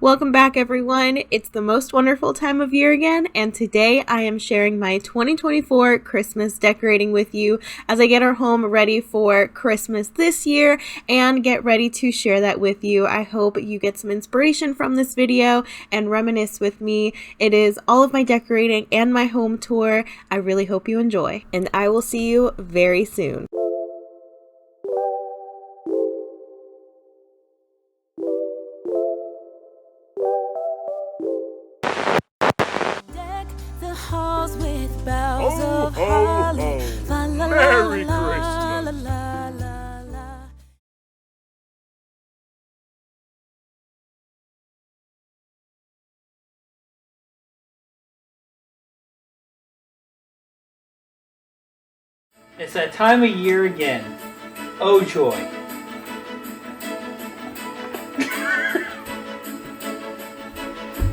Welcome back, everyone. It's the most wonderful time of year again, and today I am sharing my 2024 Christmas decorating with you as I get our home ready for Christmas this year and get ready to share that with you. I hope you get some inspiration from this video and reminisce with me. It is all of my decorating and my home tour. I really hope you enjoy, and I will see you very soon. Halls with boughs of holly. La, la, Merry la, Christmas. la, la, la. It's that time of year again. Oh joy.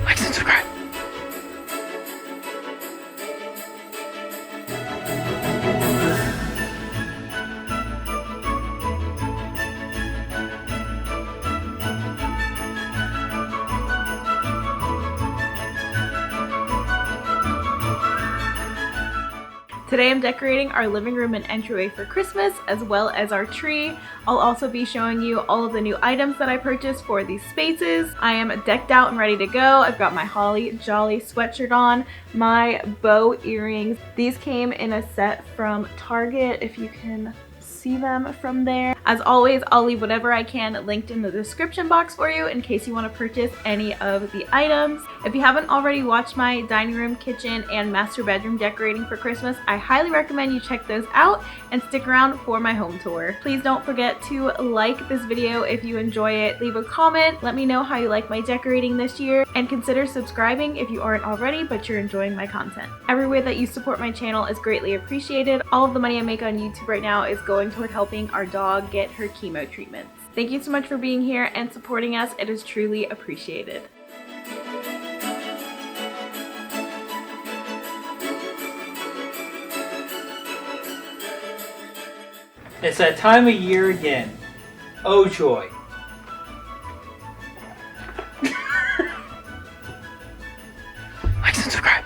Like and subscribe. Today I'm decorating our living room and entryway for Christmas, as well as our tree. I'll also be showing you all of the new items that I purchased for these spaces. I am decked out and ready to go. I've got my Holly Jolly sweatshirt on, my bow earrings. These came in a set from Target, if you can see them from there. As always, I'll leave whatever I can linked in the description box for you in case you want to purchase any of the items. If you haven't already watched my dining room, kitchen, and master bedroom decorating for Christmas, I highly recommend you check those out and stick around for my home tour. Please don't forget to like this video if you enjoy it. Leave a comment, let me know how you like my decorating this year, and consider subscribing if you aren't already but you're enjoying my content. Every way that you support my channel is greatly appreciated. All of the money I make on YouTube right now is going toward helping our dog get her chemo treatments. Thank you so much for being here and supporting us. It is truly appreciated. It's that time of year again. Oh joy. Like and subscribe.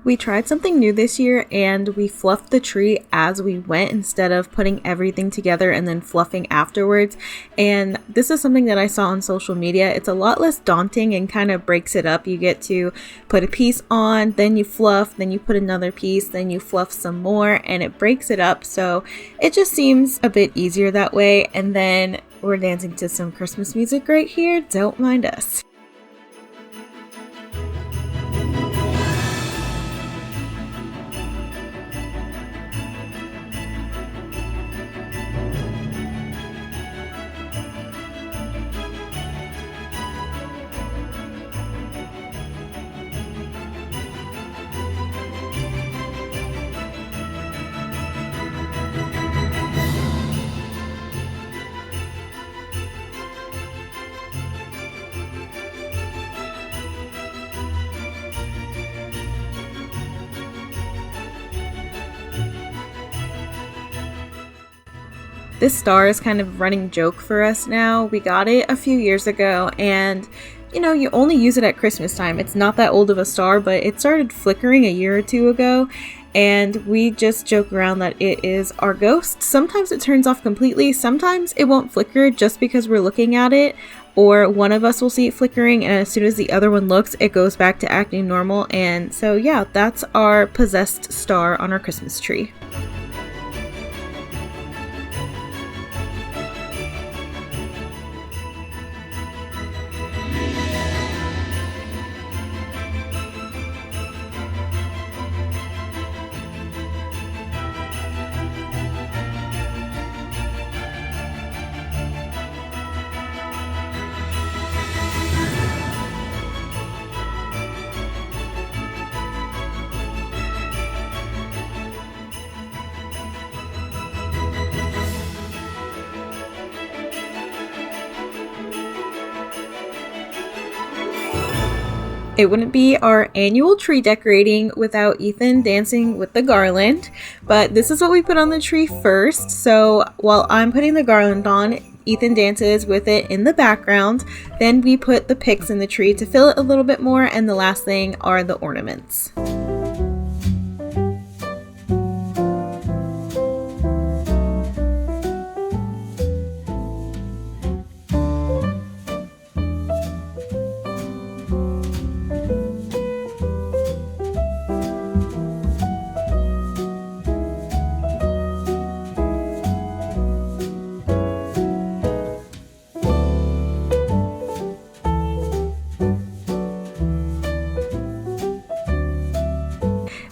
We tried something new this year and we fluffed the tree as we went instead of putting everything together and then fluffing afterwards. And this is something that I saw on social media. It's a lot less daunting and kind of breaks it up. You get to put a piece on, then you fluff, then you put another piece, then you fluff some more, and it breaks it up. So it just seems a bit easier that way. And then we're dancing to some Christmas music right here. Don't mind us. This star is kind of a running joke for us now. We got it a few years ago and you know, you only use it at Christmas time. It's not that old of a star, but it started flickering a year or two ago and we just joke around that it is our ghost. Sometimes it turns off completely, sometimes it won't flicker just because we're looking at it, or one of us will see it flickering and as soon as the other one looks, it goes back to acting normal. And so yeah, that's our possessed star on our Christmas tree. It wouldn't be our annual tree decorating without Ethan dancing with the garland, but this is what we put on the tree first. So while I'm putting the garland on, Ethan dances with it in the background. Then we put the picks in the tree to fill it a little bit more, and the last thing are the ornaments.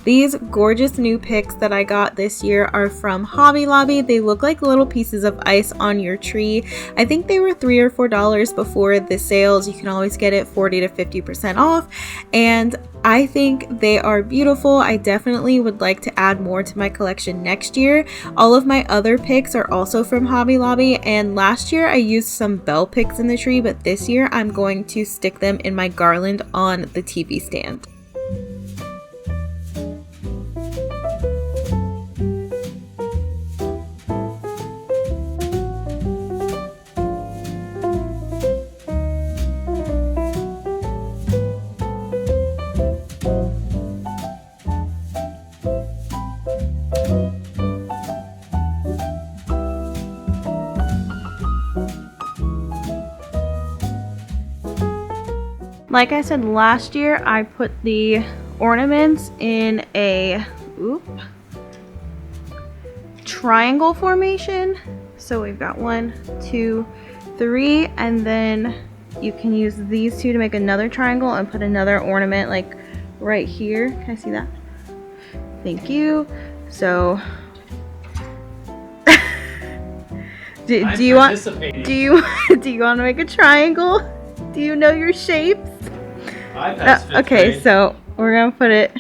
These gorgeous new picks that I got this year are from Hobby Lobby. They look like little pieces of ice on your tree. I think they were $3 or $4 before the sales. You can always get it 40 to 50% off, and I think they are beautiful. I definitely would like to add more to my collection next year. All of my other picks are also from Hobby Lobby, and last year I used some bell picks in the tree, but this year I'm going to stick them in my garland on the TV stand. Like I said last year, I put the ornaments in a triangle formation. So we've got 1, 2, 3, and then you can use these two to make another triangle and put another ornament like right here. Can I see that? Thank you. So do you want to make a triangle? Do you know your shapes? Okay, so we're gonna put it.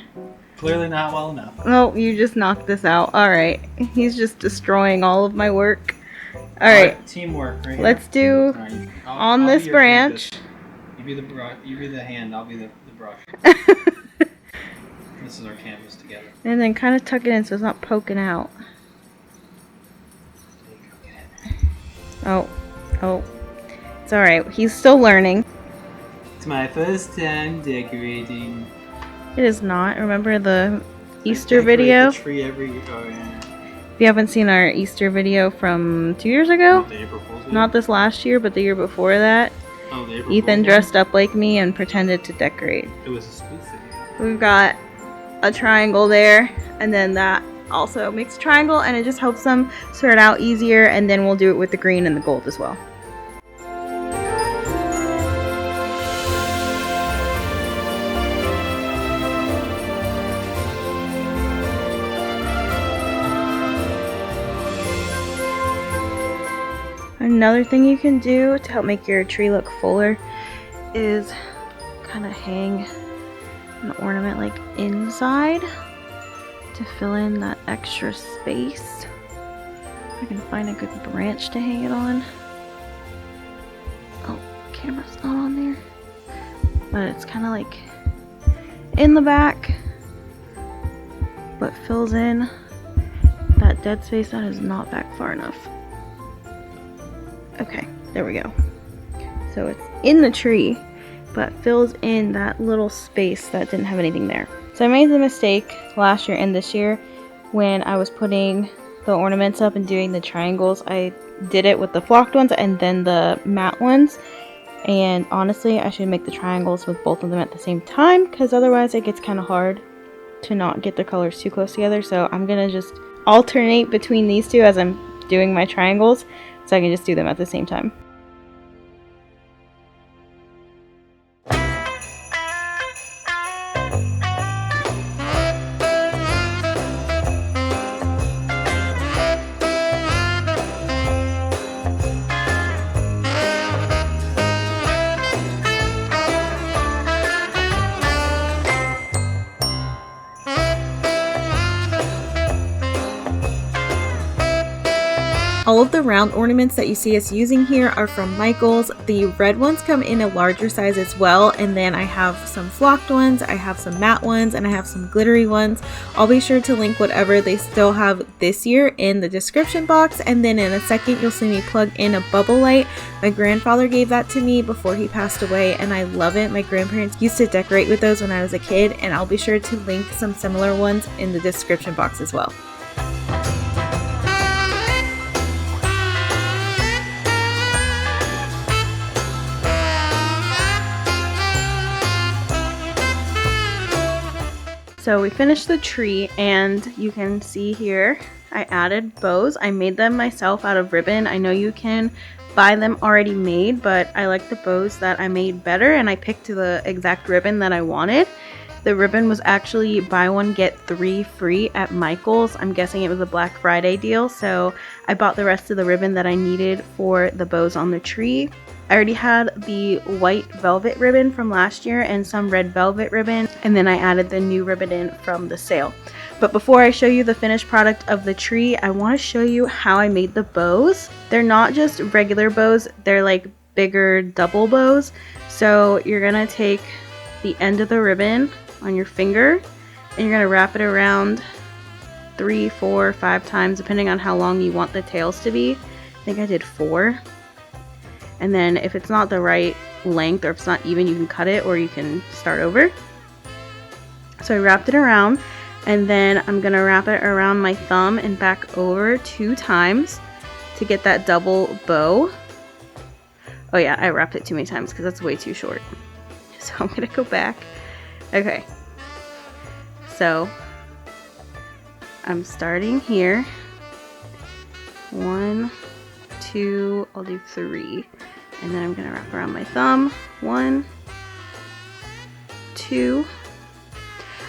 Clearly not well enough. Oh, you just knocked this out. All right, he's just destroying all of my work. All right, teamwork. Right. Let's do on this branch. You be the brush. You be the hand. I'll be the brush. This is our canvas together. And then kind of tuck it in so it's not poking out. Oh, it's all right. He's still learning. It's my first time decorating. It is not. Remember the Easter video? The tree every year. Oh, yeah. If you haven't seen our Easter video from 2 years ago, Not the April Fool's video? Not this last year, but the year before that, Oh, the April Ethan Fool's dressed up like me and pretended to decorate. It was a spoof video. We've got a triangle there, and then that also makes a triangle, and it just helps them sort out easier, and then we'll do it with the green and the gold as well. Another thing you can do to help make your tree look fuller is kind of hang an ornament like inside to fill in that extra space. If I can find a good branch to hang it on. Oh, camera's not on there. But it's kind of like in the back, but fills in that dead space that is not back far enough. Okay, there we go. So it's in the tree, but fills in that little space that didn't have anything there. So I made the mistake last year and this year when I was putting the ornaments up and doing the triangles. I did it with the flocked ones and then the matte ones. And honestly, I should make the triangles with both of them at the same time, because otherwise it gets kind of hard to not get the colors too close together. So I'm gonna just alternate between these two as I'm doing my triangles, so I can just do them at the same time. All of the round ornaments that you see us using here are from Michaels. The red ones come in a larger size as well, and then I have some flocked ones, I have some matte ones, and I have some glittery ones. I'll be sure to link whatever they still have this year in the description box, and then in a second you'll see me plug in a bubble light. My grandfather gave that to me before he passed away, and I love it. My grandparents used to decorate with those when I was a kid, and I'll be sure to link some similar ones in the description box as well. So we finished the tree, and you can see here I added bows. I made them myself out of ribbon. I know you can buy them already made, but I like the bows that I made better, and I picked the exact ribbon that I wanted. The ribbon was actually buy one get 3 free at Michaels. I'm guessing it was a Black Friday deal, so I bought the rest of the ribbon that I needed for the bows on the tree. I already had the white velvet ribbon from last year and some red velvet ribbon, and then I added the new ribbon in from the sale. But before I show you the finished product of the tree, I want to show you how I made the bows. They're not just regular bows, they're like bigger double bows. So you're gonna take the end of the ribbon on your finger and you're gonna wrap it around 3, 4, 5 times depending on how long you want the tails to be. I think I did 4. And then if it's not the right length or if it's not even, you can cut it or you can start over. So I wrapped it around, and then I'm gonna wrap it around my thumb and back over 2 times to get that double bow. Oh yeah, I wrapped it too many times because that's way too short. So I'm gonna go back. Okay. So I'm starting here. 1, 2, I'll do 3, and then I'm gonna wrap around my thumb. 1, 2.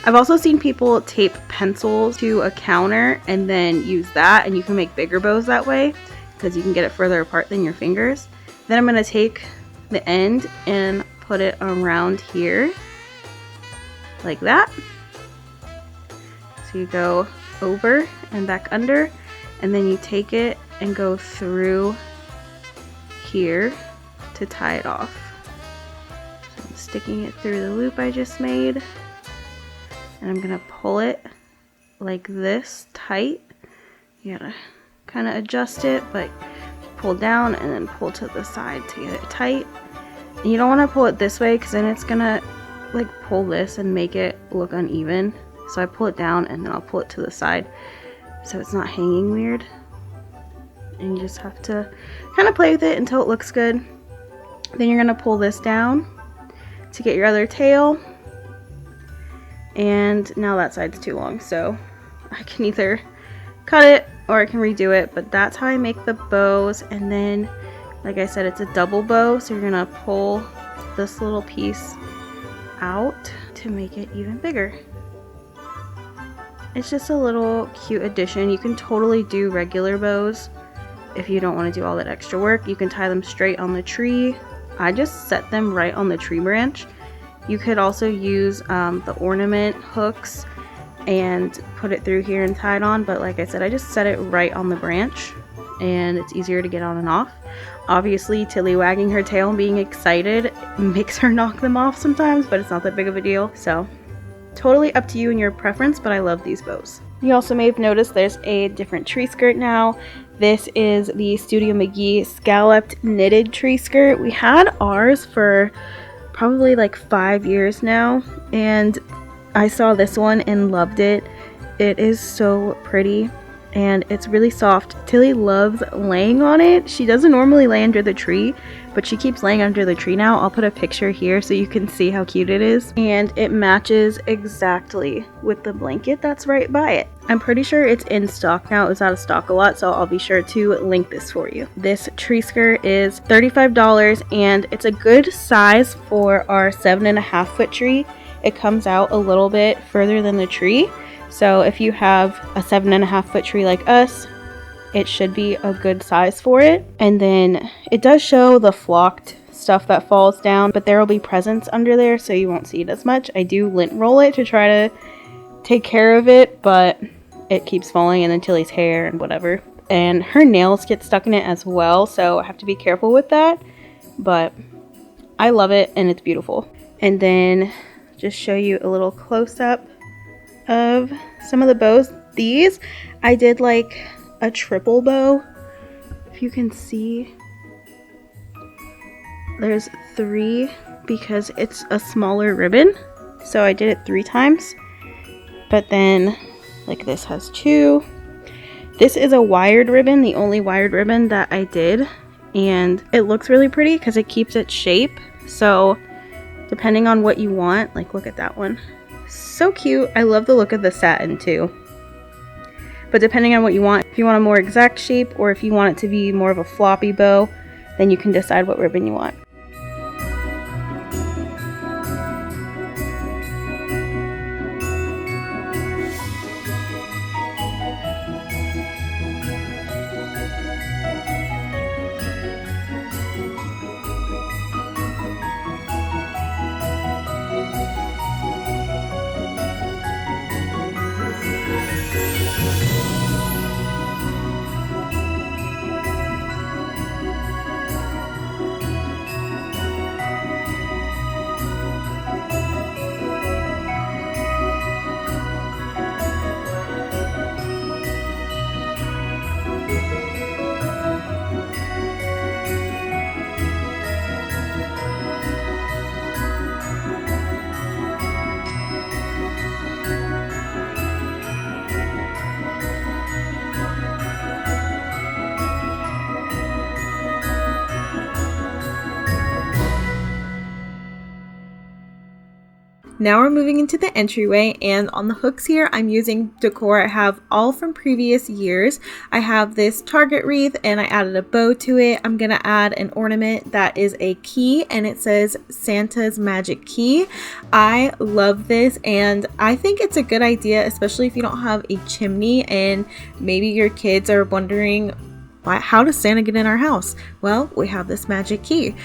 I've also seen people tape pencils to a counter and then use that, and you can make bigger bows that way because you can get it further apart than your fingers. Then I'm gonna take the end and put it around here like that. So you go over and back under, and then you take it and go through here to tie it off. So I'm sticking it through the loop I just made, and I'm gonna pull it like this tight. You gotta kind of adjust it, but pull down and then pull to the side to get it tight. And you don't want to pull it this way because then it's gonna like pull this and make it look uneven. So I pull it down and then I'll pull it to the side so it's not hanging weird. And you just have to kind of play with it until it looks good. Then you're going to pull this down to get your other tail. And now that side's too long, so I can either cut it or I can redo it. But that's how I make the bows. And then, like I said, it's a double bow, so you're going to pull this little piece out to make it even bigger. It's just a little cute addition. You can totally do regular bows. If you don't want to do all that extra work, you can tie them straight on the tree. I just set them right on the tree branch. You could also use the ornament hooks and put it through here and tie it on, but like I said, I just set it right on the branch and it's easier to get on and off. Obviously, Tilly wagging her tail and being excited makes her knock them off sometimes, but it's not that big of a deal. So totally up to you and your preference, but I love these bows. You also may have noticed there's a different tree skirt now. This is the Studio McGee scalloped knitted tree skirt. We had ours for probably like 5 years now, and I saw this one and loved it. It is so pretty and it's really soft. Tilly loves laying on it. She doesn't normally lay under the tree, but she keeps laying under the tree now. I'll put a picture here so you can see how cute it is. And it matches exactly with the blanket that's right by it. I'm pretty sure it's in stock now. It was out of stock a lot, so I'll be sure to link this for you. This tree skirt is $35 and it's a good size for our 7.5 foot tree. It comes out a little bit further than the tree. So if you have a 7.5 foot tree like us, it should be a good size for it. And then it does show the flocked stuff that falls down, but there will be presents under there, so you won't see it as much. I do lint roll it to try to take care of it, but it keeps falling, and then Tilly's hair and whatever. and her nails get stuck in it as well, so I have to be careful with that. But I love it and it's beautiful. And then just show you a little close-up of some of the bows. These I did like a triple bow. If you can see, there's 3 because it's a smaller ribbon, so I did it 3 times. But then like this has 2. This is a wired ribbon, the only wired ribbon that I did, and it looks really pretty because it keeps its shape. So depending on what you want, like look at that one, so cute. I love the look of the satin too. But depending on what you want, if you want a more exact shape or if you want it to be more of a floppy bow, then you can decide what ribbon you want. Now we're moving into the entryway, and on the hooks here I'm using Decor. I have all from previous years. I have this Target wreath and I added a bow to it. I'm gonna add an ornament that is a key and it says Santa's Magic Key. I love this and I think it's a good idea, especially if you don't have a chimney and maybe your kids are wondering, how does Santa get in our house? Well, we have this magic key.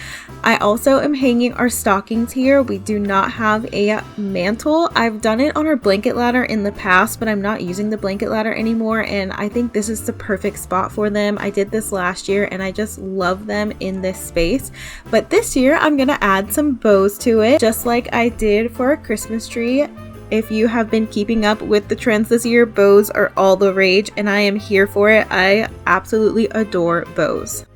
I also am hanging our stockings here. We do not have a mantle. I've done it on our blanket ladder in the past, but I'm not using the blanket ladder anymore, and I think this is the perfect spot for them. I did this last year and I just love them in this space. But this year I'm gonna add some bows to it, just like I did for our Christmas tree. If you have been keeping up with the trends this year, bows are all the rage and I am here for it. I absolutely adore bows.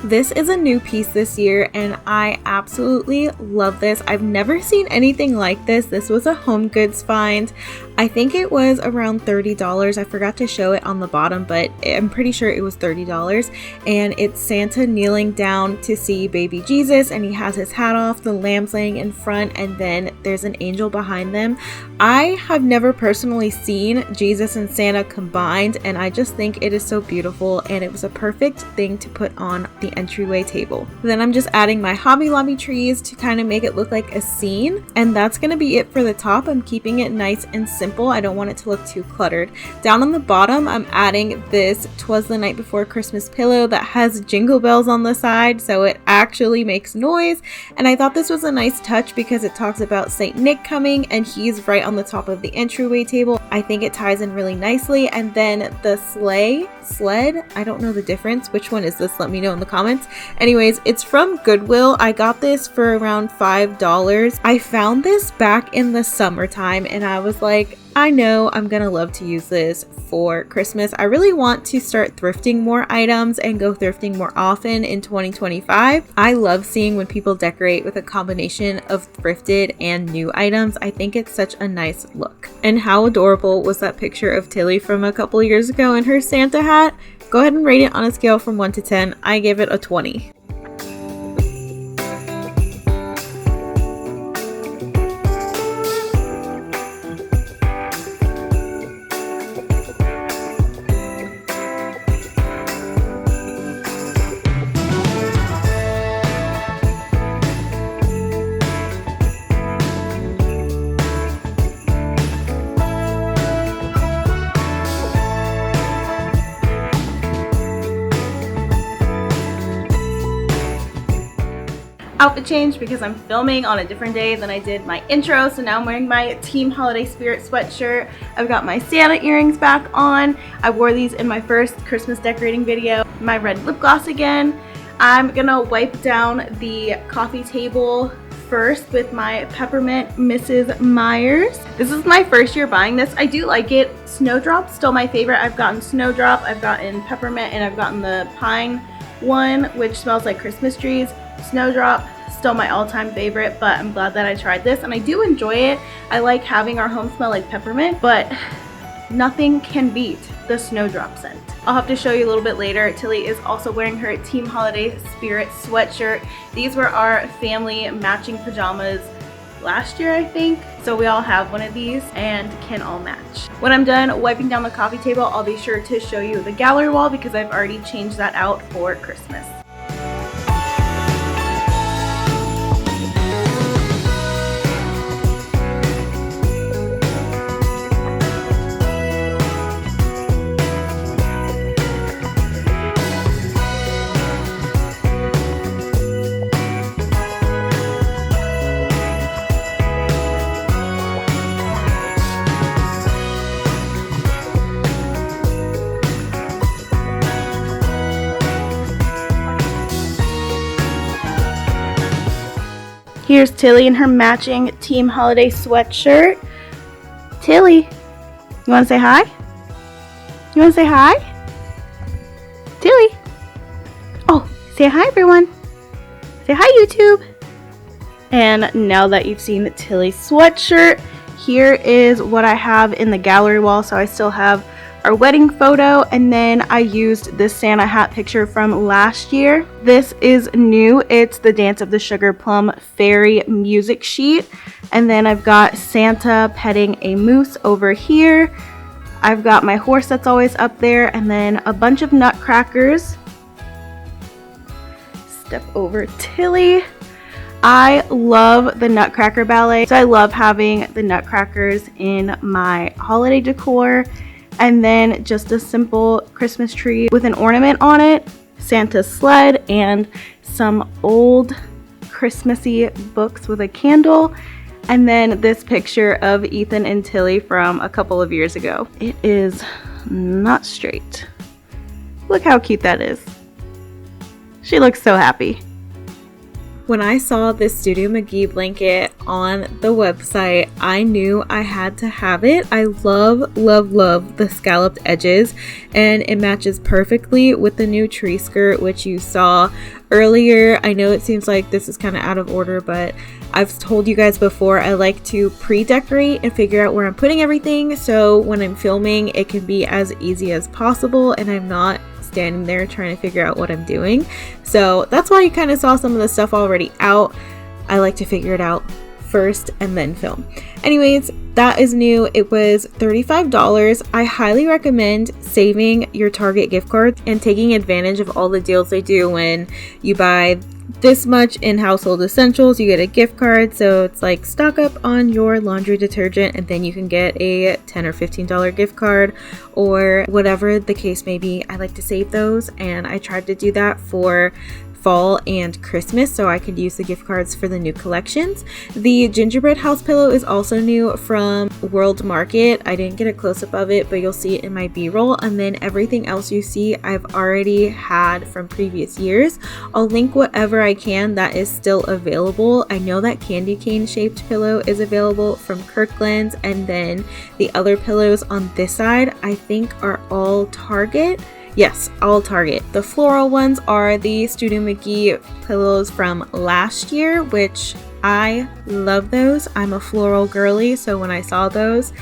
This is a new piece this year and I absolutely love this. I've never seen anything like this. This was a Home Goods find. I think it was around $30. I forgot to show it on the bottom, but I'm pretty sure it was $30. And it's Santa kneeling down to see baby Jesus, and he has his hat off, the lamb's laying in front, and then there's an angel behind them. I have never personally seen Jesus and Santa combined, and I just think it is so beautiful, and it was a perfect thing to put on the entryway table. Then I'm just adding my Hobby Lobby trees to kind of make it look like a scene, and that's going to be it for the top. I'm keeping it nice and simple. I don't want it to look too cluttered. Down on the bottom, I'm adding this 'Twas the Night Before Christmas pillow that has jingle bells on the side, so it actually makes noise. And I thought this was a nice touch because it talks about Saint Nick coming, and he's right on the top of the entryway table. I think it ties in really nicely. And then the sled, I don't know the difference. Which one is this? Let me know in the comments. Anyways, it's from Goodwill. I got this for around $5. I found this back in the summertime and I was like, I know I'm gonna love to use this for Christmas. I really want to start thrifting more items and go thrifting more often in 2025. I love seeing when people decorate with a combination of thrifted and new items. I think it's such a nice look. And how adorable was that picture of Tilly from a couple years ago in her Santa hat? Go ahead and rate it on a scale from 1 to 10. I give it a 20. outfit change because I'm filming on a different day than I did my intro. So now I'm wearing my Team Holiday Spirit sweatshirt. I've got my Santa earrings back on. I wore these in my first Christmas decorating video. My red lip gloss again. I'm gonna wipe down the coffee table first with my Peppermint Mrs. Myers. This is my first year buying this. I do like it. Snowdrop's still my favorite. I've gotten Snowdrop, I've gotten Peppermint, and I've gotten the Pine one, which smells like Christmas trees. Snowdrop, still my all-time favorite, but I'm glad that I tried this and I do enjoy it. I like having our home smell like peppermint, but nothing can beat the Snowdrop scent. I'll have to show you a little bit later. Tilly is also wearing her Team Holiday Spirit sweatshirt. These were our family matching pajamas last year, I think. So we all have one of these and can all match. When I'm done wiping down the coffee table, I'll be sure to show you the gallery wall because I've already changed that out for Christmas. Here's Tilly in her matching Team Holiday sweatshirt. Tilly, you want to say hi? You want to say hi? Tilly. Oh, say hi, everyone. Say hi, YouTube. And now that you've seen Tilly's sweatshirt, here is what I have in the gallery wall. So I still have our wedding photo, and then I used this Santa hat picture from last year. This is new. It's the Dance of the Sugar Plum Fairy music sheet. And then I've got Santa petting a moose over here. I've got my horse that's always up there, and then a bunch of nutcrackers. Step over Tilly. I love the Nutcracker Ballet, so I love having the nutcrackers in my holiday decor. And then just a simple Christmas tree with an ornament on it, Santa's sled, and some old Christmassy books with a candle. And then this picture of Ethan and Tilly from a couple of years ago. It is not straight. Look how cute that is. She looks so happy. When I saw this Studio McGee blanket on the website, I knew I had to have it. I love, love, love the scalloped edges, and it matches perfectly with the new tree skirt, which you saw earlier. I know it seems like this is kind of out of order, but I've told you guys before, I like to pre-decorate and figure out where I'm putting everything, so when I'm filming, it can be as easy as possible, and I'm not standing there trying to figure out what I'm doing. So that's why you kind of saw some of the stuff already out. I like to figure it out first and then film. Anyways, that is new. It was $35. I highly recommend saving your Target gift card and taking advantage of all the deals they do. When you buy this much in household essentials, you get a gift card, so it's like stock up on your laundry detergent and then you can get a $10 or $15 gift card or whatever the case may be. I like to save those, and I tried to do that for fall and Christmas so I could use the gift cards for the new collections. The gingerbread house pillow is also new from World Market. I didn't get a close-up of it, but you'll see it in my b-roll, and then everything else you see I've already had from previous years. I'll link whatever I can that is still available. I know that candy cane shaped pillow is available from Kirkland's, and then the other pillows on this side I think are all Target. Yes, all Target. The floral ones are the Studio McGee pillows from last year, which I love those. I'm a floral girly, so when I saw those,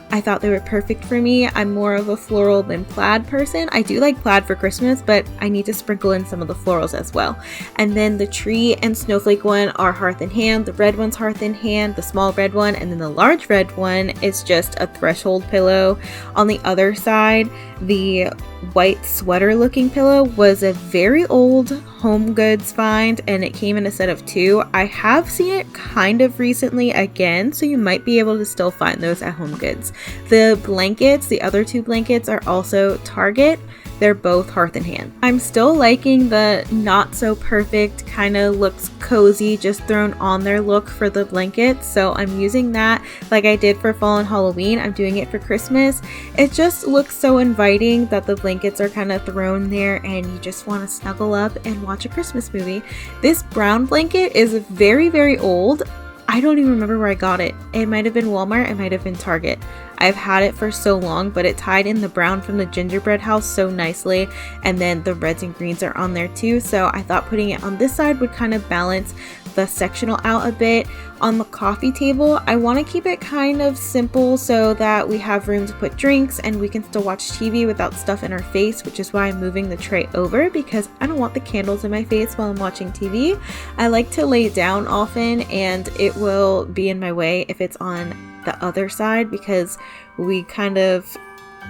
I thought they were perfect for me. I'm more of a floral than plaid person. I do like plaid for Christmas, but I need to sprinkle in some of the florals as well. And then the tree and snowflake one are hearth in hand. The red one's hearth in hand, the small red one, and then the large red one is just a threshold pillow. On the other side, the white sweater looking pillow was a very old Home Goods find, and it came in a set of 2. I have seen it kind of recently again, so you might be able to still find those at Home Goods. The blankets, the other 2 blankets, are also Target. They're both Hearth and Hand. I'm still liking the not so perfect, kind of looks cozy, just thrown on there look for the blankets. So I'm using that like I did for fall and Halloween. I'm doing it for Christmas. It just looks so inviting that the blankets are kind of thrown there and you just want to snuggle up and watch a Christmas movie. This brown blanket is very, very old. I don't even remember where I got it. It might have been Walmart, it might have been Target. I've had it for so long, but it tied in the brown from the gingerbread house so nicely, and then the reds and greens are on there too, so I thought putting it on this side would kind of balance the sectional out a bit. On the coffee table, I want to keep it kind of simple so that we have room to put drinks and we can still watch TV without stuff in our face, which is why I'm moving the tray over, because I don't want the candles in my face while I'm watching TV. I like to lay down often and it will be in my way if it's on the other side, because we kind of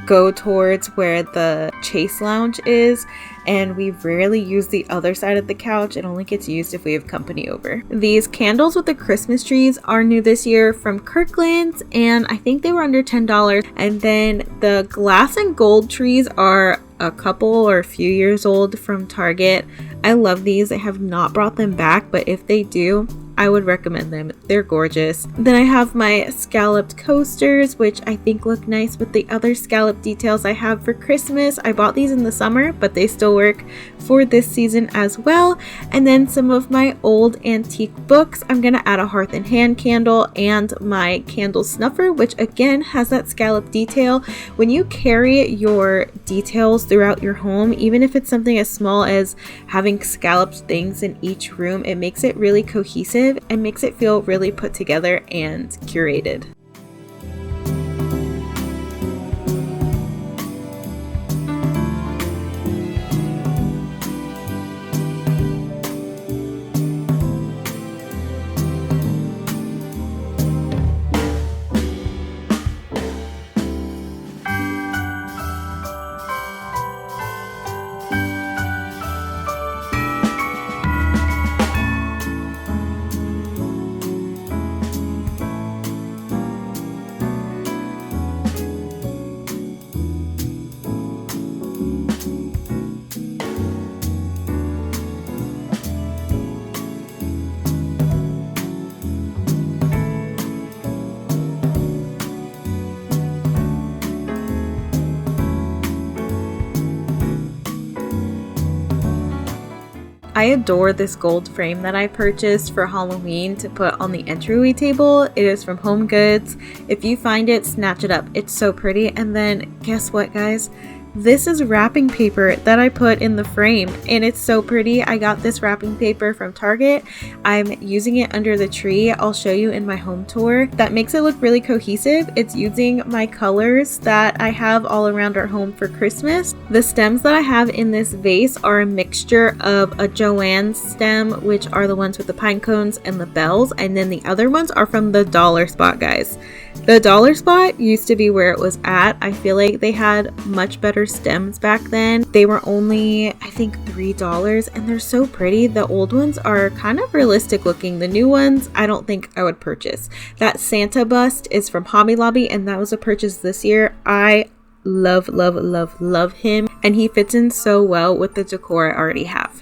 go towards where the chase lounge is and we rarely use the other side of the couch. It only gets used if we have company over. These candles with the Christmas trees are new this year from Kirkland's and I think they were under $10. And then the glass and gold trees are a couple or a few years old from Target. I love these. I have not brought them back, but if they do, I would recommend them. They're gorgeous. Then I have my scalloped coasters, which I think look nice with the other scallop details I have for Christmas. I bought these in the summer, but they still work for this season as well. And then some of my old antique books. I'm gonna add a Hearth and Hand candle and my candle snuffer, which again has that scallop detail. When you carry your details throughout your home, even if it's something as small as having scalloped things in each room, it makes it really cohesive and makes it feel really put together and curated. I adore this gold frame that I purchased for Halloween to put on the entryway table. It is from Home Goods. If you find it, snatch it up. It's so pretty. And then guess what, guys? This is wrapping paper that I put in the frame and it's so pretty. I got this wrapping paper from Target. I'm using it under the tree. I'll show you in my home tour. That makes it look really cohesive. It's using my colors that I have all around our home for Christmas. The stems that I have in this vase are a mixture of a Joanne stem, which are the ones with the pine cones and the bells, and then the other ones are from the Dollar Spot, guys. The Dollar Spot used to be where it was at. I feel like they had much better stems back then. They were only, I think, $3 and they're so pretty. The old ones are kind of realistic looking. The new ones, I don't think I would purchase. That Santa bust is from Hobby Lobby and that was a purchase this year. I love, love, love, love him and he fits in so well with the decor I already have.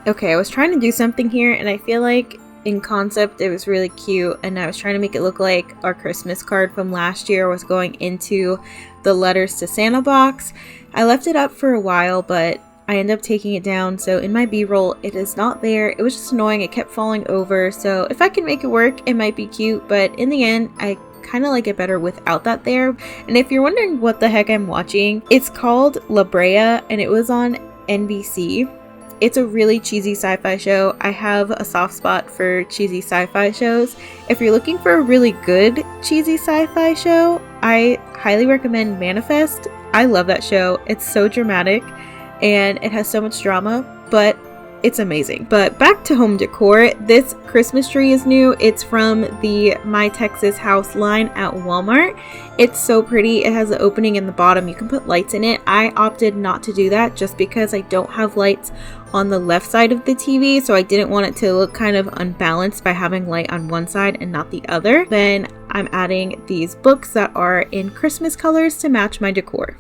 Okay, I was trying to do something here and I feel like in concept it was really cute and I was trying to make it look like our Christmas card from last year was going into the letters to Santa box. I left it up for a while but I ended up taking it down, so in my b-roll it is not there. It was just annoying, it kept falling over, so if I can make it work it might be cute, but in the end I kind of like it better without that there. And if you're wondering what the heck I'm watching, it's called La Brea and it was on NBC. It's a really cheesy sci-fi show. I have a soft spot for cheesy sci-fi shows. If you're looking for a really good cheesy sci-fi show, I highly recommend Manifest. I love that show. It's so dramatic and it has so much drama, but it's amazing. But back to home decor. This Christmas tree is new. It's from the My Texas House line at Walmart. It's so pretty. It has an opening in the bottom. You can put lights in it. I opted not to do that just because I don't have lights on the left side of the TV, so I didn't want it to look kind of unbalanced by having light on one side and not the other. Then I'm adding these books that are in Christmas colors to match my decor.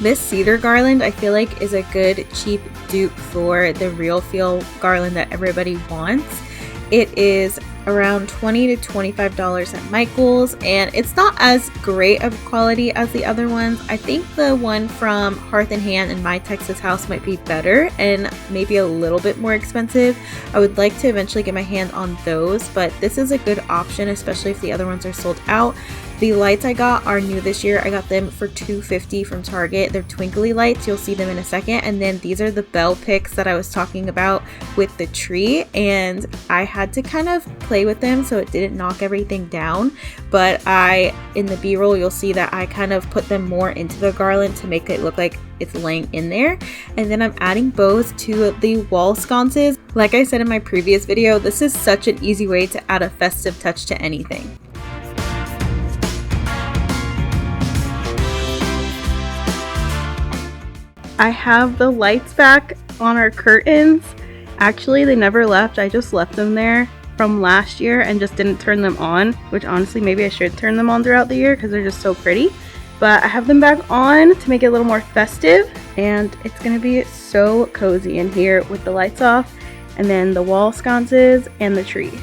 This cedar garland I feel like is a good cheap dupe for the real feel garland that everybody wants. It is around $20 to $25 at Michael's and it's not as great of quality as the other ones. I think the one from Hearth and Hand and My Texas House might be better and maybe a little bit more expensive. I would like to eventually get my hand on those, but this is a good option, especially if the other ones are sold out. The lights I got are new this year. I got them for $2.50 from Target. They're twinkly lights. You'll see them in a second. And then these are the bell picks that I was talking about with the tree. And I had to kind of play with them so it didn't knock everything down. But in the B-roll, you'll see that I kind of put them more into the garland to make it look like it's laying in there. And then I'm adding bows to the wall sconces. Like I said in my previous video, this is such an easy way to add a festive touch to anything. I have the lights back on our curtains. Actually, they never left. I just left them there from last year and just didn't turn them on, which honestly maybe I should turn them on throughout the year because they're just so pretty. But I have them back on to make it a little more festive and it's gonna be so cozy in here with the lights off and then the wall sconces and the tree.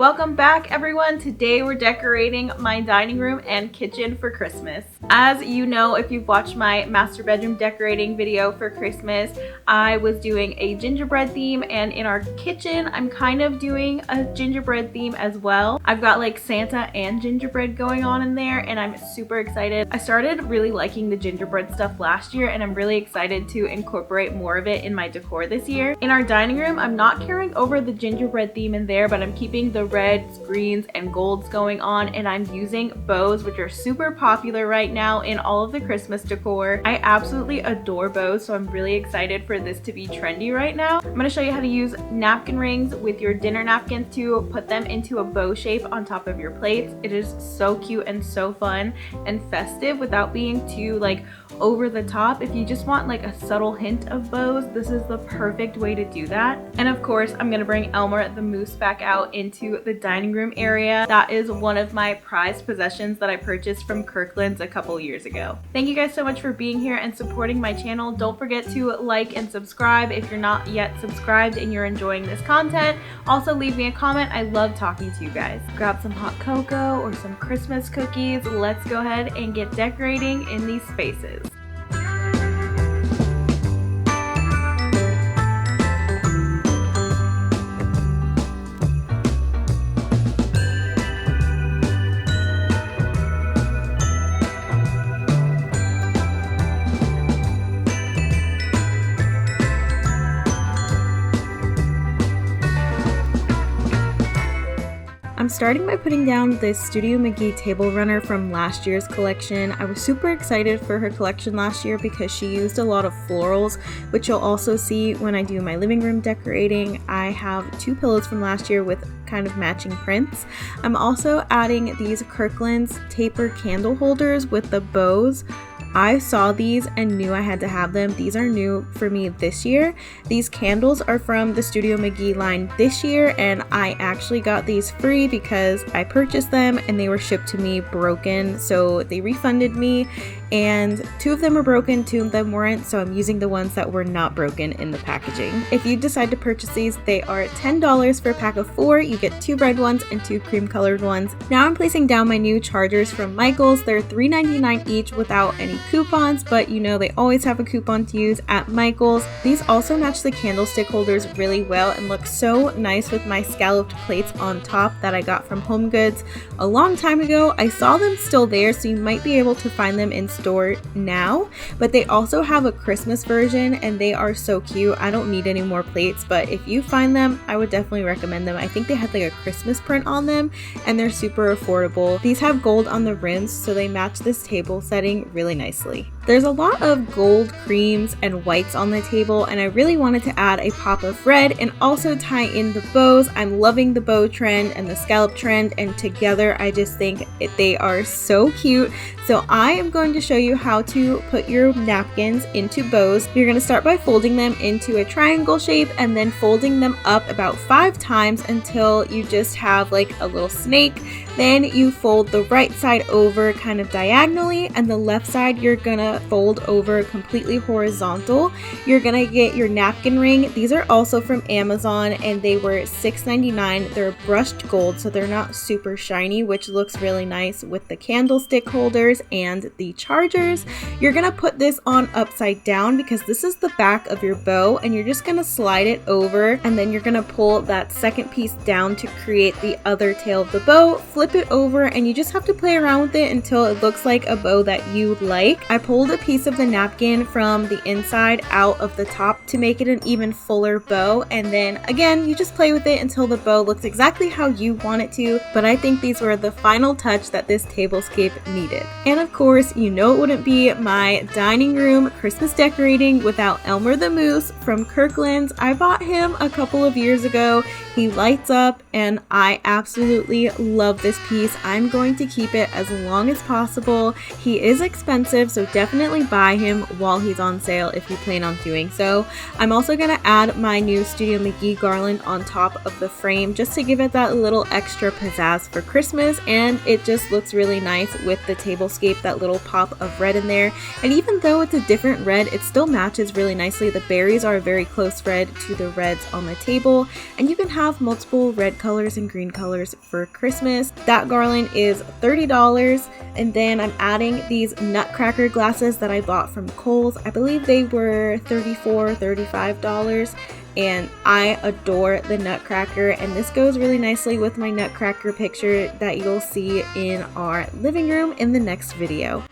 Welcome back everyone. Today we're decorating my dining room and kitchen for Christmas. As you know, if you've watched my master bedroom decorating video for Christmas, I was doing a gingerbread theme, and in our kitchen I'm kind of doing a gingerbread theme as well. I've got like Santa and gingerbread going on in there, and I'm super excited. I started really liking the gingerbread stuff last year, and I'm really excited to incorporate more of it in my decor this year. In our dining room, I'm not carrying over the gingerbread theme in there, but I'm keeping the reds, greens, and golds going on, and I'm using bows, which are super popular right now in all of the Christmas decor. I absolutely adore bows, so I'm really excited for this to be trendy right now. I'm going to show you how to use napkin rings with your dinner napkins to put them into a bow shape on top of your plates. It is so cute and so fun and festive without being too like over the top. If you just want like a subtle hint of bows, this is the perfect way to do that. And of course, I'm gonna bring Elmer the moose back out into the dining room area. That is one of my prized possessions that I purchased from Kirkland's a couple years ago. Thank you guys so much for being here and supporting my channel. Don't forget to like and subscribe if you're not yet subscribed and you're enjoying this content. Also leave me a comment. I love talking to you guys. Grab some hot cocoa or some Christmas cookies. Let's go ahead and get decorating in these spaces. I'm starting by putting down this Studio McGee table runner from last year's collection. I was super excited for her collection last year because she used a lot of florals, which you'll also see when I do my living room decorating. I have 2 pillows from last year with kind of matching prints. I'm also adding these Kirkland's taper candle holders with the bows. I saw these and knew I had to have them. These are new for me this year. These candles are from the Studio McGee line this year, and I actually got these free because I purchased them and they were shipped to me broken, so they refunded me, and 2 of them were broken, 2 of them weren't, so I'm using the ones that were not broken in the packaging. If you decide to purchase these, they are $10 for a pack of 4. You get 2 red ones and 2 cream colored ones. Now I'm placing down my new chargers from Michaels. They're $3.99 each without any coupons, but you know they always have a coupon to use at Michaels. These also match the candlestick holders really well and look so nice with my scalloped plates on top that I got from HomeGoods a long time ago. I saw them still there, so you might be able to find them in store now, but they also have a Christmas version and they are so cute. I don't need any more plates, but if you find them, I would definitely recommend them. I think they had like a Christmas print on them and they're super affordable. These have gold on the rims, so they match this table setting really nicely. There's a lot of gold creams and whites on the table, and I really wanted to add a pop of red and also tie in the bows. I'm loving the bow trend and the scallop trend, and together I just think they are so cute. So I am going to show you how to put your napkins into bows. You're going to start by folding them into a triangle shape and then folding them up about 5 times until you just have like a little snake. Then you fold the right side over kind of diagonally, and the left side you're gonna fold over completely horizontal. You're gonna get your napkin ring. These are also from Amazon and they were $6.99. They're brushed gold, so they're not super shiny, which looks really nice with the candlestick holders and the chargers. You're gonna put this on upside down because this is the back of your bow, and you're just gonna slide it over, and then you're gonna pull that second piece down to create the other tail of the bow. Flip it over, and you just have to play around with it until it looks like a bow that you like. I pulled a piece of the napkin from the inside out of the top to make it an even fuller bow, and then again you just play with it until the bow looks exactly how you want it to. But I think these were the final touch that this tablescape needed. And of course, you know it wouldn't be my dining room Christmas decorating without Elmer the Moose from Kirkland's. I bought him a couple of years ago. He lights up and I absolutely love this piece. I'm going to keep it as long as possible. He is expensive, so definitely definitely buy him while he's on sale if you plan on doing so. I'm also going to add my new Studio McGee garland on top of the frame just to give it that little extra pizzazz for Christmas, and it just looks really nice with the tablescape, that little pop of red in there. And even though it's a different red, it still matches really nicely. The berries are a very close red to the reds on the table, and you can have multiple red colors and green colors for Christmas. That garland is $30, and then I'm adding these nutcracker glasses that I bought from Kohl's. I believe they were $34, $35, and I adore the nutcracker, and this goes really nicely with my nutcracker picture that you'll see in our living room in the next video.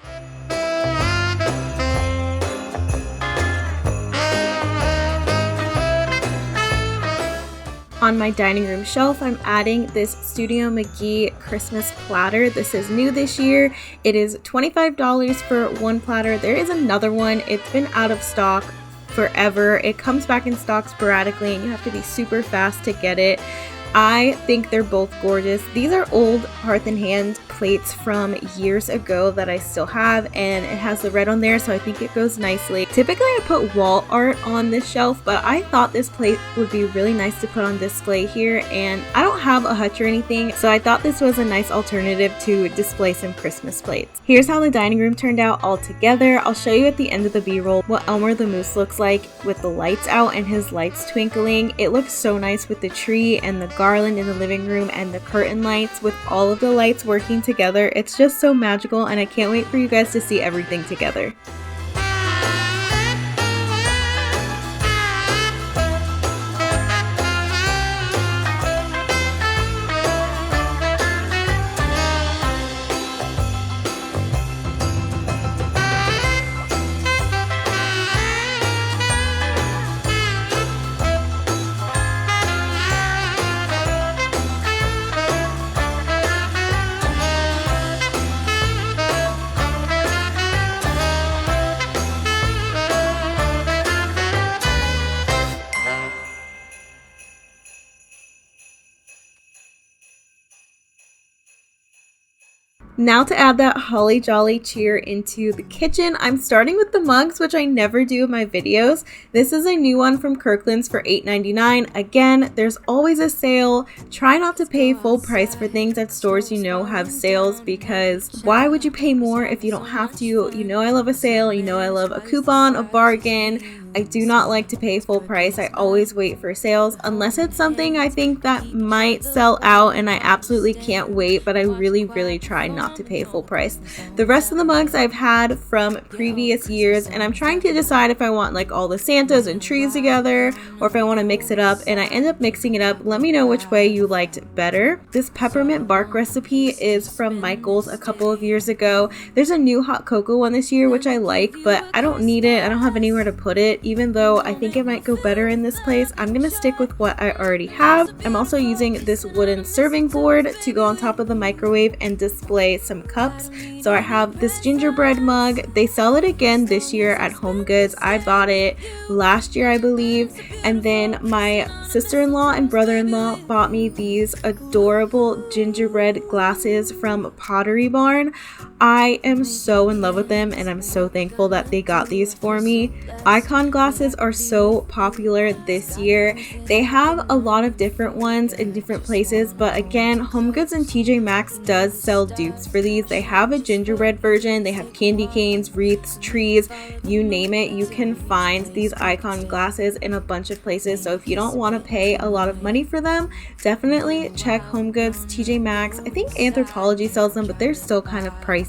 On my dining room shelf, I'm adding this Studio McGee Christmas platter. This is new this year. It is $25 for one platter. There is another one. It's been out of stock forever. It comes back in stock sporadically, and you have to be super fast to get it. I think they're both gorgeous. These are old Hearth and Hand plates from years ago that I still have, and it has the red on there, so I think it goes nicely. Typically I put wall art on this shelf, but I thought this plate would be really nice to put on display here, and I don't have a hutch or anything, so I thought this was a nice alternative to display some Christmas plates. Here's how the dining room turned out all together. I'll show you at the end of the B-roll what Elmer the Moose looks like with the lights out and his lights twinkling. It looks so nice with the tree and the garland in the living room and the curtain lights with all of the lights working together. It's just so magical, and I can't wait for you guys to see everything together. Now to add that holly jolly cheer into the kitchen, I'm starting with the mugs, which I never do in my videos. This is a new one from Kirkland's for $8.99. Again, there's always a sale. Try not to pay full price for things at stores you know have sales, because why would you pay more if you don't have to? You know I love a sale, you know I love a coupon, a bargain. I do not like to pay full price. I always wait for sales unless it's something I think that might sell out and I absolutely can't wait, but I really try not to pay full price. The rest of the mugs I've had from previous years, and I'm trying to decide if I want like all the Santas and trees together or if I want to mix it up, and I end up mixing it up. Let me know which way you liked better. This peppermint bark recipe is from Michael's a couple of years ago. There's a new hot cocoa one this year which I like, but I don't need it. I don't have anywhere to put it. Even though I think it might go better in this place, I'm gonna stick with what I already have. I'm also using this wooden serving board to go on top of the microwave and display some cups. So I have this gingerbread mug. They sell it again this year at HomeGoods. I bought it last year, I believe. And then my sister-in-law and brother-in-law bought me these adorable gingerbread glasses from Pottery Barn. I am so in love with them, and I'm so thankful that they got these for me. Icon glasses are so popular this year. They have a lot of different ones in different places, but again, HomeGoods and TJ Maxx does sell dupes for these. They have a gingerbread version, they have candy canes, wreaths, trees, you name it. You can find these icon glasses in a bunch of places, so if you don't want to pay a lot of money for them, definitely check HomeGoods, TJ Maxx. I think Anthropologie sells them, but they're still kind of pricey.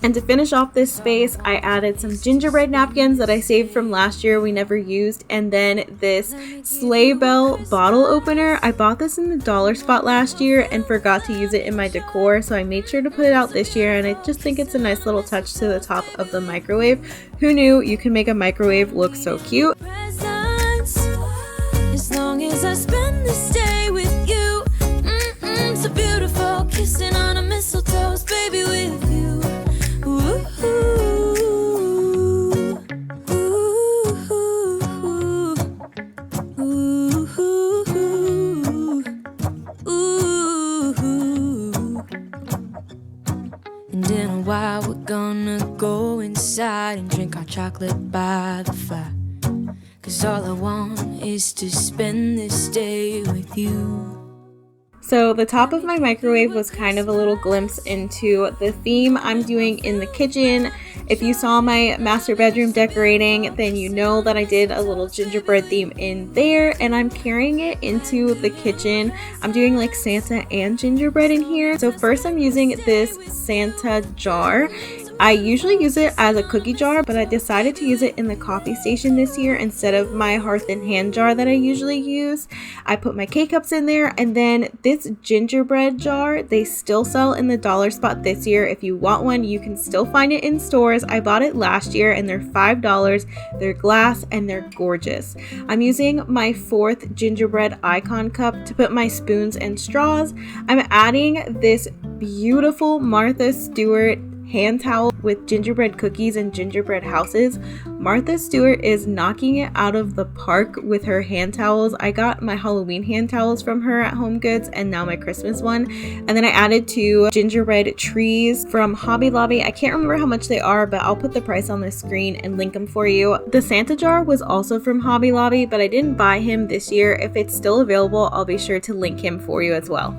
And to finish off this space, I added some gingerbread napkins that I saved from last year we never used, and then this sleigh bell bottle opener. I bought this in the dollar spot last year and forgot to use it in my decor, so I made sure to put it out this year, and I just think it's a nice little touch to the top of the microwave. Who knew you can make a microwave look so cute? Presents, as long as I spend this day with you. So beautiful, kissing on a mistletoe, baby, with you. Ooh, ooh, ooh, ooh. And in a while we're gonna go inside and chocolate by the fire. 'Cause all I want is to spend this day with you. So the top of my microwave was kind of a little glimpse into the theme I'm doing in the kitchen. If you saw my master bedroom decorating, then you know that I did a little gingerbread theme in there, and I'm carrying it into the kitchen. I'm doing like Santa and gingerbread in here. So first I'm using this Santa jar. I usually use it as a cookie jar, but I decided to use it in the coffee station this year instead of my hearth and hand jar that I usually use. I put my K-cups in there, and then this gingerbread jar, they still sell in the dollar spot this year. If you want one, you can still find it in stores. I bought it last year and they're $5. They're glass and they're gorgeous. I'm using my 4th gingerbread icon cup to put my spoons and straws. I'm adding this beautiful Martha Stewart hand towel with gingerbread cookies and gingerbread houses. Martha Stewart is knocking it out of the park with her hand towels. I got my Halloween hand towels from her at HomeGoods and now my Christmas one. And then I added 2 gingerbread trees from Hobby Lobby. I can't remember how much they are, but I'll put the price on the screen and link them for you. The Santa jar was also from Hobby Lobby, but I didn't buy him this year. If it's still available, I'll be sure to link him for you as well.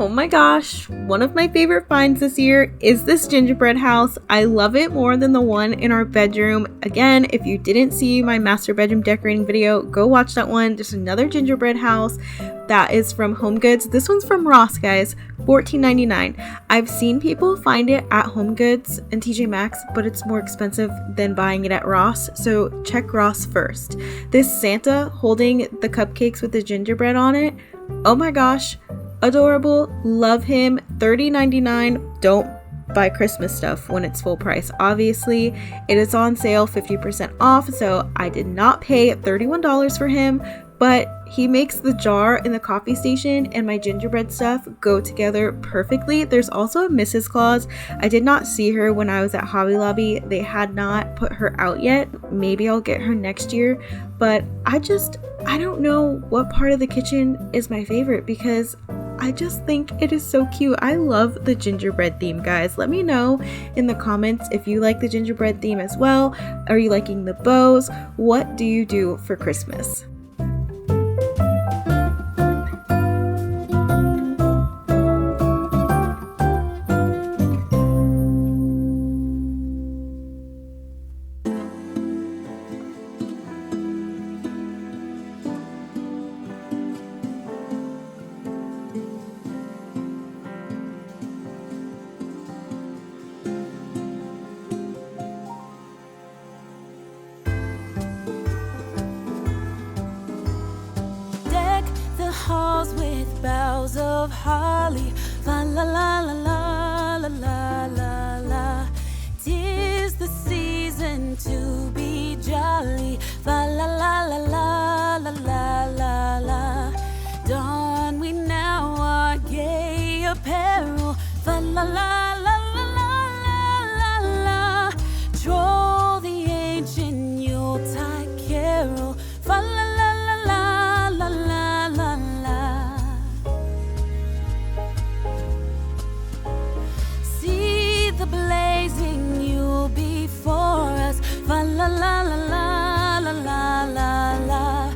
Oh my gosh, one of my favorite finds this year is this gingerbread house. I love it more than the one in our bedroom. Again, if you didn't see my master bedroom decorating video, go watch that one. There's another gingerbread house that is from HomeGoods. This one's from Ross, guys, $14.99. I've seen people find it at HomeGoods and TJ Maxx, but it's more expensive than buying it at Ross, so check Ross first. This Santa holding the cupcakes with the gingerbread on it, oh my gosh, adorable, love him. $30.99. Don't buy Christmas stuff when it's full price. Obviously, it is on sale, 50% off, so I did not pay $31 for him, but he makes the jar in the coffee station and my gingerbread stuff go together perfectly. There's also a Mrs. Claus. I did not see her when I was at Hobby Lobby. They had not put her out yet. Maybe I'll get her next year, but I don't know what part of the kitchen is my favorite because I just think it is so cute. I love the gingerbread theme, guys. Let me know in the comments if you like the gingerbread theme as well. Are you liking the bows? What do you do for Christmas? Halls with boughs of holly, la la la la la la la la la. 'Tis the season to be jolly, la la la la la la la la la. Don we now our gay apparel, la la la la la la la la. Troll the ancient Yuletide carol, la la la la la la la la. See the blazing Yule before us, la la la la la la la la la.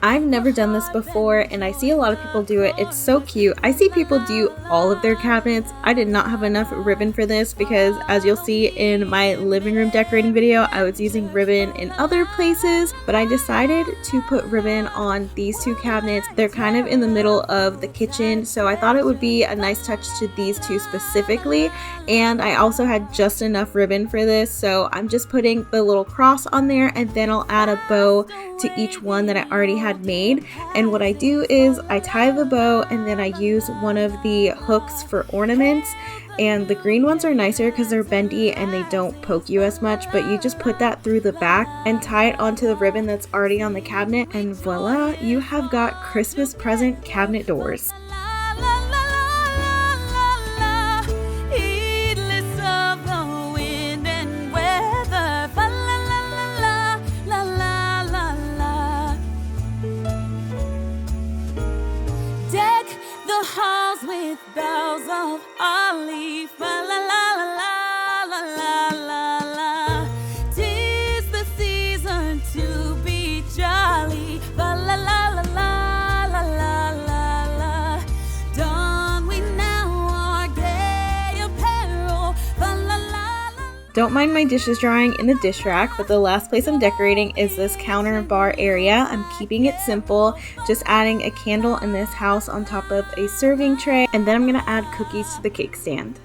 I've never done this before and I see a lot of people do it. It's so cute. I see people do all of their cabinets. I did not have enough ribbon for this because as you'll see in my living room decorating video, I was using ribbon in other places, but I decided to put ribbon on these 2 cabinets. They're kind of in the middle of the kitchen, so I thought it would be a nice touch to these 2 specifically, and I also had just enough ribbon for this, so I'm just putting the little cross on there and then I'll add a bow to each one that I already had made. And what I do is I tie the bow and then I use one of the hooks for ornaments, and the green ones are nicer because they're bendy and they don't poke you as much, but you just put that through the back and tie it onto the ribbon that's already on the cabinet, and voila, you have got Christmas present cabinet doors. Don't mind my dishes drying in the dish rack, but the last place I'm decorating is this counter bar area. I'm keeping it simple, just adding a candle in this house on top of a serving tray, and then I'm gonna add cookies to the cake stand.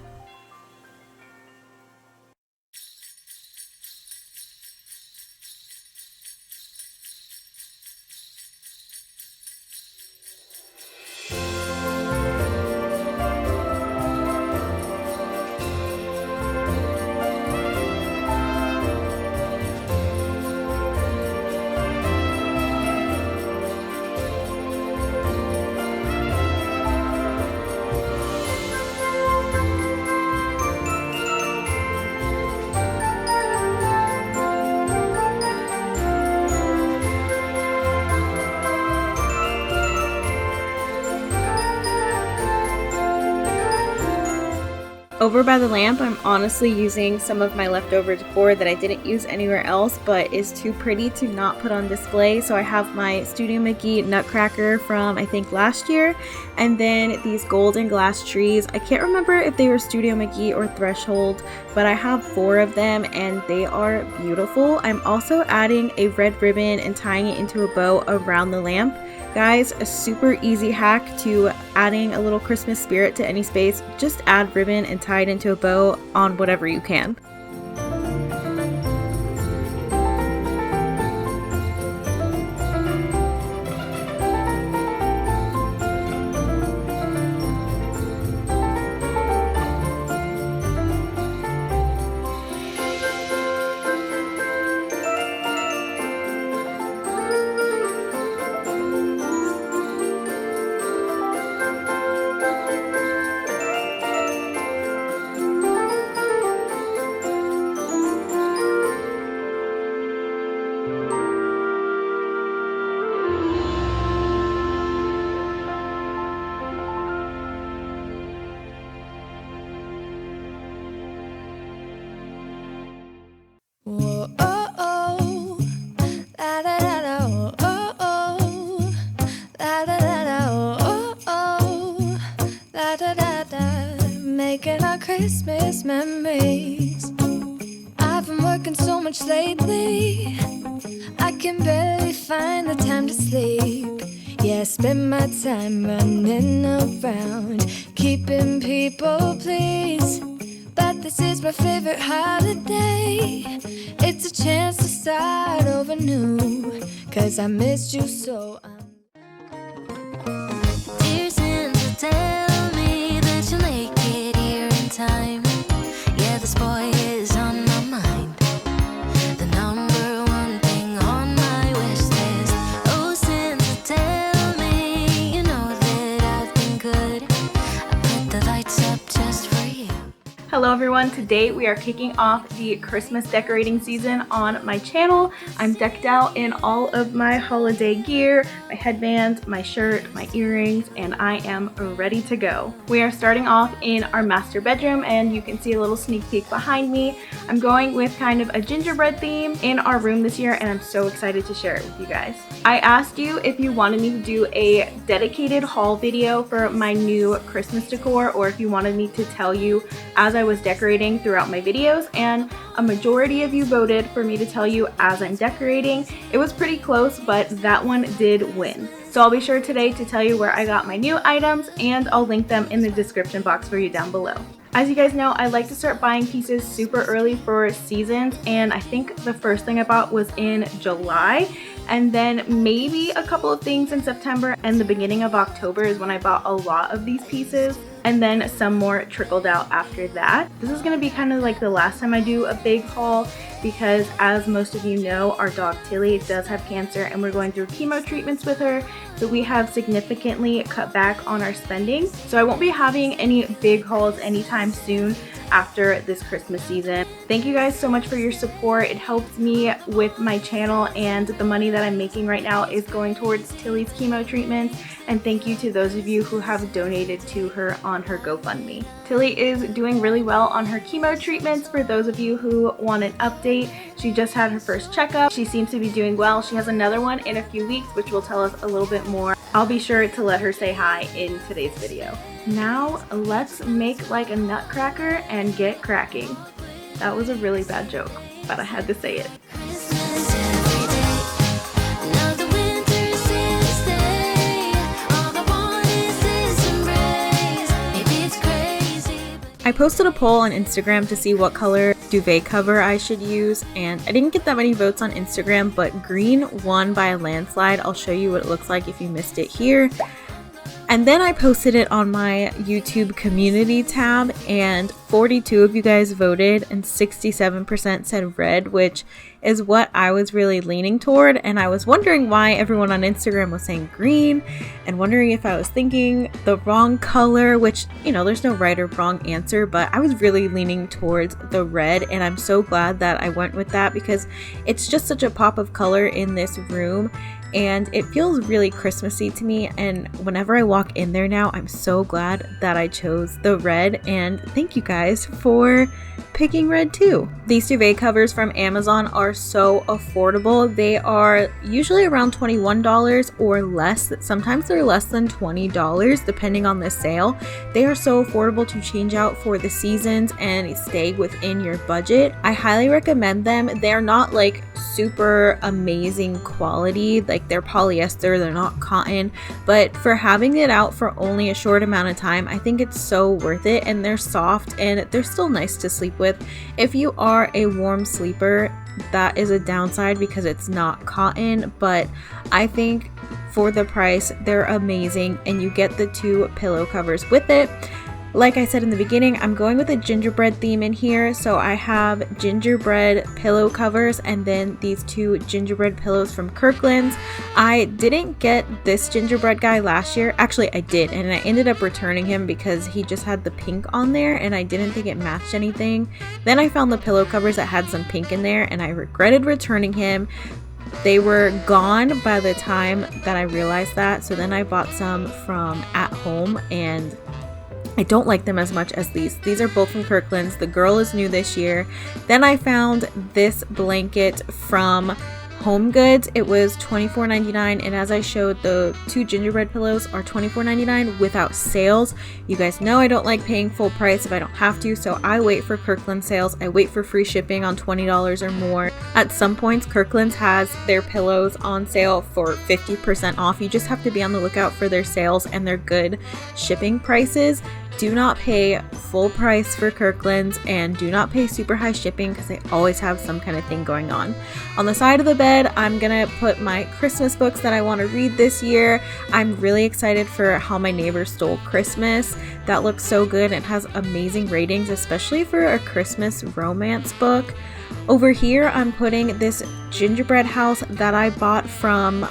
Over by the lamp, I'm honestly using some of my leftover decor that I didn't use anywhere else, but is too pretty to not put on display. So I have my Studio Mickey nutcracker from I think last year, and then these golden glass trees. I can't remember if they were Studio Mickey or Threshold, but I have 4 of them and they are beautiful. I'm also adding a red ribbon and tying it into a bow around the lamp. Guys, a super easy hack to adding a little Christmas spirit to any space. Just add ribbon and tie it into a bow on whatever you can. Whoa, oh, oh, la da da da, oh, oh, la da da da, oh, oh, la da da da, making our Christmas memories. I've been working so much lately, I can barely find the time to sleep. Yeah, I spend my time running around, keeping people pleased. But this is my favorite holiday. It's a chance to start over new, 'cause I missed you so. Dear Santa, tell me that you'll make it here in time. Yeah, this boy is on my mind, the number one thing on my wish list. Oh, Santa, tell me you know that I've been good. I put the lights up just for you. Hello everyone, today we are kicking off the Christmas decorating season on my channel. I'm decked out in all of my holiday gear, my headbands, my shirt, my earrings, and I am ready to go. We are starting off in our master bedroom and you can see a little sneak peek behind me. I'm going with kind of a gingerbread theme in our room this year and I'm so excited to share it with you guys. I asked you if you wanted me to do a dedicated haul video for my new Christmas decor or if you wanted me to tell you as I was decorating throughout my videos, and a majority of you voted for me to tell you as I'm decorating. It was pretty close, but that one did win. So I'll be sure today to tell you where I got my new items and I'll link them in the description box for you down below. As you guys know, I like to start buying pieces super early for seasons, and I think the first thing I bought was in July, and then maybe a couple of things in September, and the beginning of October is when I bought a lot of these pieces, and then some more trickled out after that. This is gonna be kind of like the last time I do a big haul because, as most of you know, our dog Tilly does have cancer and we're going through chemo treatments with her, so we have significantly cut back on our spending. So I won't be having any big hauls anytime soon after this Christmas season. Thank you guys so much for your support. It helps me with my channel, and the money that I'm making right now is going towards Tilly's chemo treatments, and thank you to those of you who have donated to her on her GoFundMe. Tilly is doing really well on her chemo treatments. For those of you who want an update, she just had her first checkup. She seems to be doing well. She has another one in a few weeks, which will tell us a little bit more. I'll be sure to let her say hi in today's video. Now let's make like a nutcracker and get cracking. That was a really bad joke, but I had to say it. I posted a poll on Instagram to see what color duvet cover I should use, and I didn't get that many votes on Instagram, but green won by a landslide. I'll show you what it looks like if you missed it here. And then I posted it on my YouTube community tab, and 42 of you guys voted and 67% said red, which is what I was really leaning toward. And I was wondering why everyone on Instagram was saying green and wondering if I was thinking the wrong color, which, you know, there's no right or wrong answer, but I was really leaning towards the red, and I'm so glad that I went with that because it's just such a pop of color in this room. And it feels really Christmassy to me, and whenever I walk in there now, I'm so glad that I chose the red, and thank you guys for picking red too. These duvet covers from Amazon are so affordable. They are usually around $21 or less. Sometimes they're less than $20 depending on the sale. They are so affordable to change out for the seasons and stay within your budget. I highly recommend them. They're not like super amazing quality, like they're polyester, they're not cotton, but for having it out for only a short amount of time, I think it's so worth it. And they're soft and they're still nice to sleep with. If you are a warm sleeper, that is a downside because it's not cotton, but I think for the price they're amazing, and you get the 2 pillow covers with it. Like I said in the beginning, I'm going with a gingerbread theme in here, so I have gingerbread pillow covers and then these 2 gingerbread pillows from Kirkland's. I didn't get this gingerbread guy last year. Actually, I did, and I ended up returning him because he just had the pink on there and I didn't think it matched anything. Then I found the pillow covers that had some pink in there and I regretted returning him. They were gone by the time that I realized that, so then I bought some from At Home, and I don't like them as much as these. These are both from Kirkland's. The girl is new this year. Then I found this blanket from Home Goods. It was $24.99, and as I showed, the 2 gingerbread pillows are $24.99 without sales. You guys know I don't like paying full price if I don't have to, so I wait for Kirkland sales. I wait for free shipping on $20 or more. At some points, Kirkland's has their pillows on sale for 50% off. You just have to be on the lookout for their sales and their good shipping prices. Do not pay full price for Kirkland's, and do not pay super high shipping because they always have some kind of thing going on. On the side of the bed, I'm gonna put my Christmas books that I want to read this year. I'm really excited for How My Neighbor Stole Christmas. That looks so good. It has amazing ratings, especially for a Christmas romance book. Over here, I'm putting this gingerbread house that I bought from,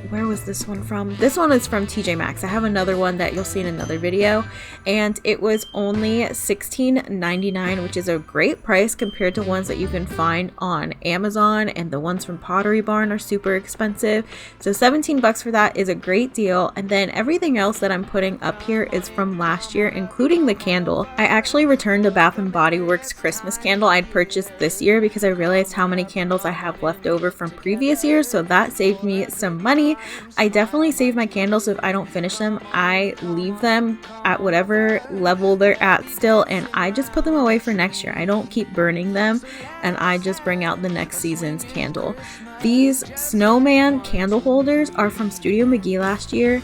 where was this one from? This one is from TJ Maxx. I have another one that you'll see in another video, and it was only $16.99, which is a great price compared to ones that you can find on Amazon, and the ones from Pottery Barn are super expensive. So 17 bucks for that is a great deal. And then everything else that I'm putting up here is from last year, including the candle. I actually returned a Bath & Body Works Christmas candle I'd purchased this year because I realized how many candles I have left over from previous years, so that saved me some money. I definitely save my candles. If I don't finish them, I leave them at whatever level they're at still, and I just put them away for next year. I don't keep burning them, and I just bring out the next season's candle. These snowman candle holders are from Studio McGee last year.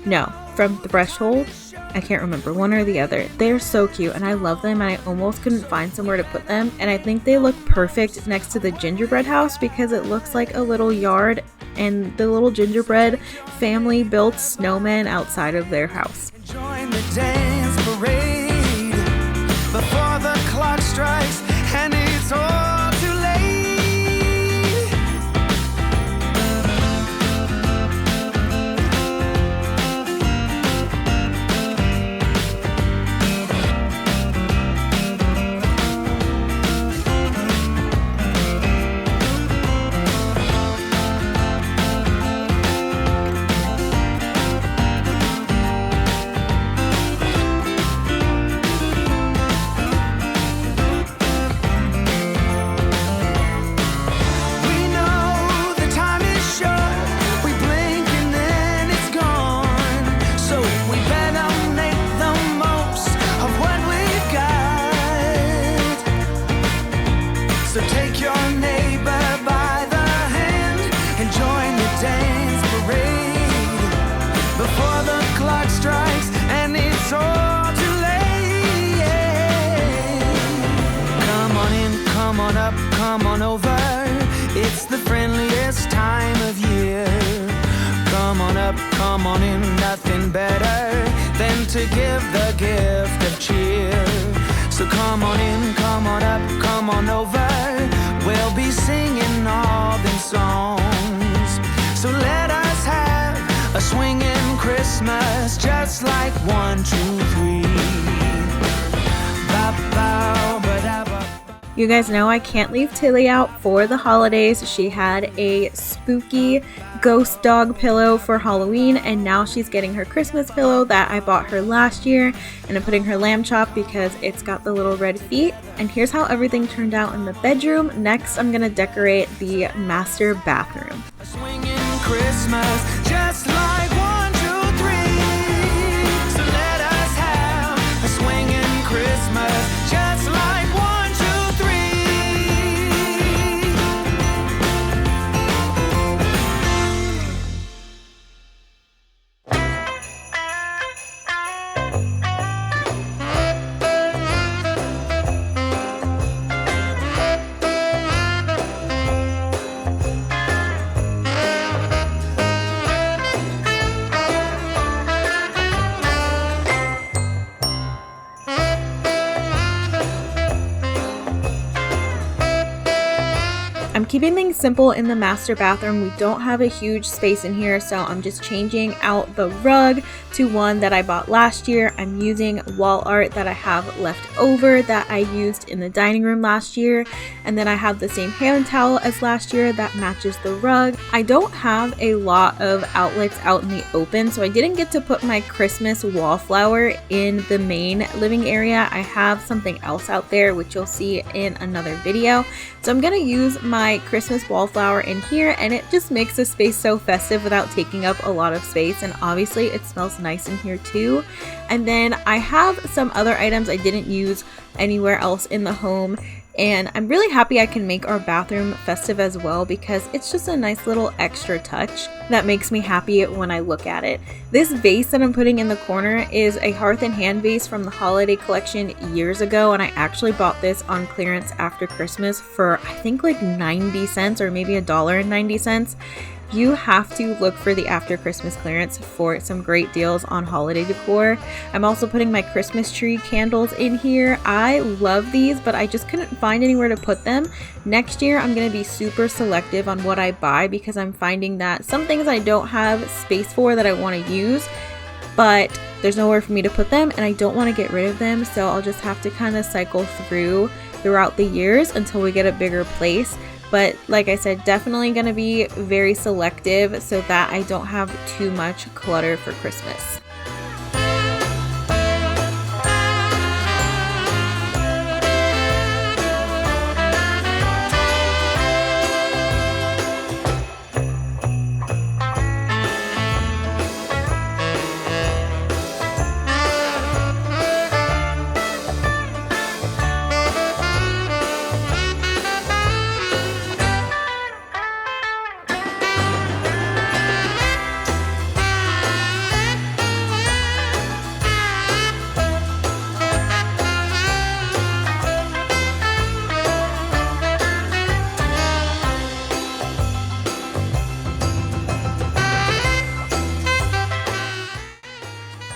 No, from Threshold. I can't remember, one or the other. They're so cute and I love them, and I almost couldn't find somewhere to put them, and I think they look perfect next to the gingerbread house because it looks like a little yard, and the little gingerbread family built snowmen outside of their house. Join the dance parade before the clock strikes and it's all too late. It's the friendliest time of year. Come on up, come on in, nothing better than to give the gift of cheer. So come on in, come on up, come on over. We'll be singing all them songs. So let us have a swinging Christmas, just like 1, 2, 3. Ba-bow-ba-da-ba. You guys know I can't leave Tilly out for the holidays. She had a spooky ghost dog pillow for Halloween, and now she's getting her Christmas pillow that I bought her last year, and I'm putting her lamb chop because it's got the little red feet. And here's how everything turned out in the bedroom. Next, I'm gonna decorate the master bathroom. A swinging Christmas, just like 1, 2, 3. So let us have a swinging Christmas, just like 1, 2, 3. I'm keeping things simple in the master bathroom. We don't have a huge space in here, so I'm just changing out the rug to one that I bought last year. I'm using wall art that I have left over that I used in the dining room last year, and then I have the same hand towel as last year that matches the rug. I don't have a lot of outlets out in the open, so I didn't get to put my Christmas wallflower in the main living area. I have something else out there, which you'll see in another video. So I'm gonna use my Christmas wallflower in here, and it just makes the space so festive without taking up a lot of space, and obviously it smells nice in here too. And then I have some other items I didn't use anywhere else in the home, and I'm really happy I can make our bathroom festive as well, because it's just a nice little extra touch that makes me happy when I look at it. This vase that I'm putting in the corner is a Hearth and Hand vase from the holiday collection years ago, and I actually bought this on clearance after Christmas for I think like 90 cents or maybe $1.90. You have to look for the after Christmas clearance for some great deals on holiday decor. I'm also putting my Christmas tree candles in here. I love these, but I just couldn't find anywhere to put them. Next year, I'm going to be super selective on what I buy, because I'm finding that some things I don't have space for that I want to use, but there's nowhere for me to put them, and I don't want to get rid of them, so I'll just have to kind of cycle throughout the years until we get a bigger place. But like I said, definitely going to be very selective so that I don't have too much clutter for Christmas.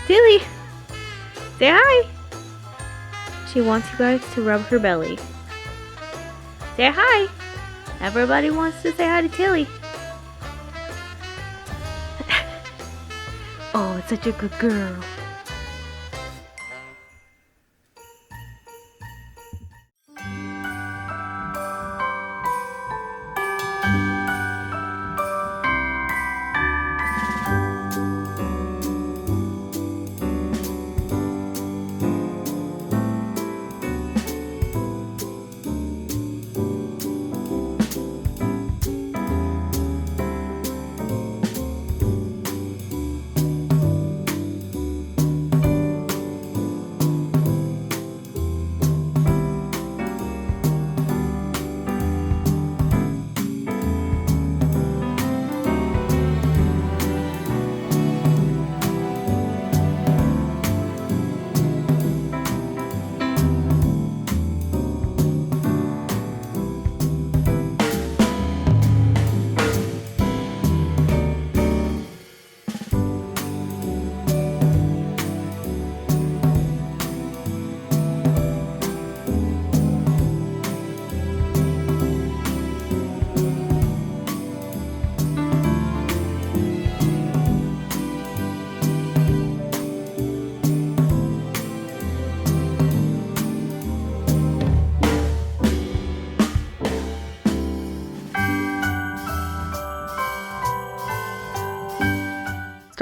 Tilly, say hi. She wants you guys to rub her belly. Say hi. Everybody wants to say hi to Tilly. Oh, it's such a good girl.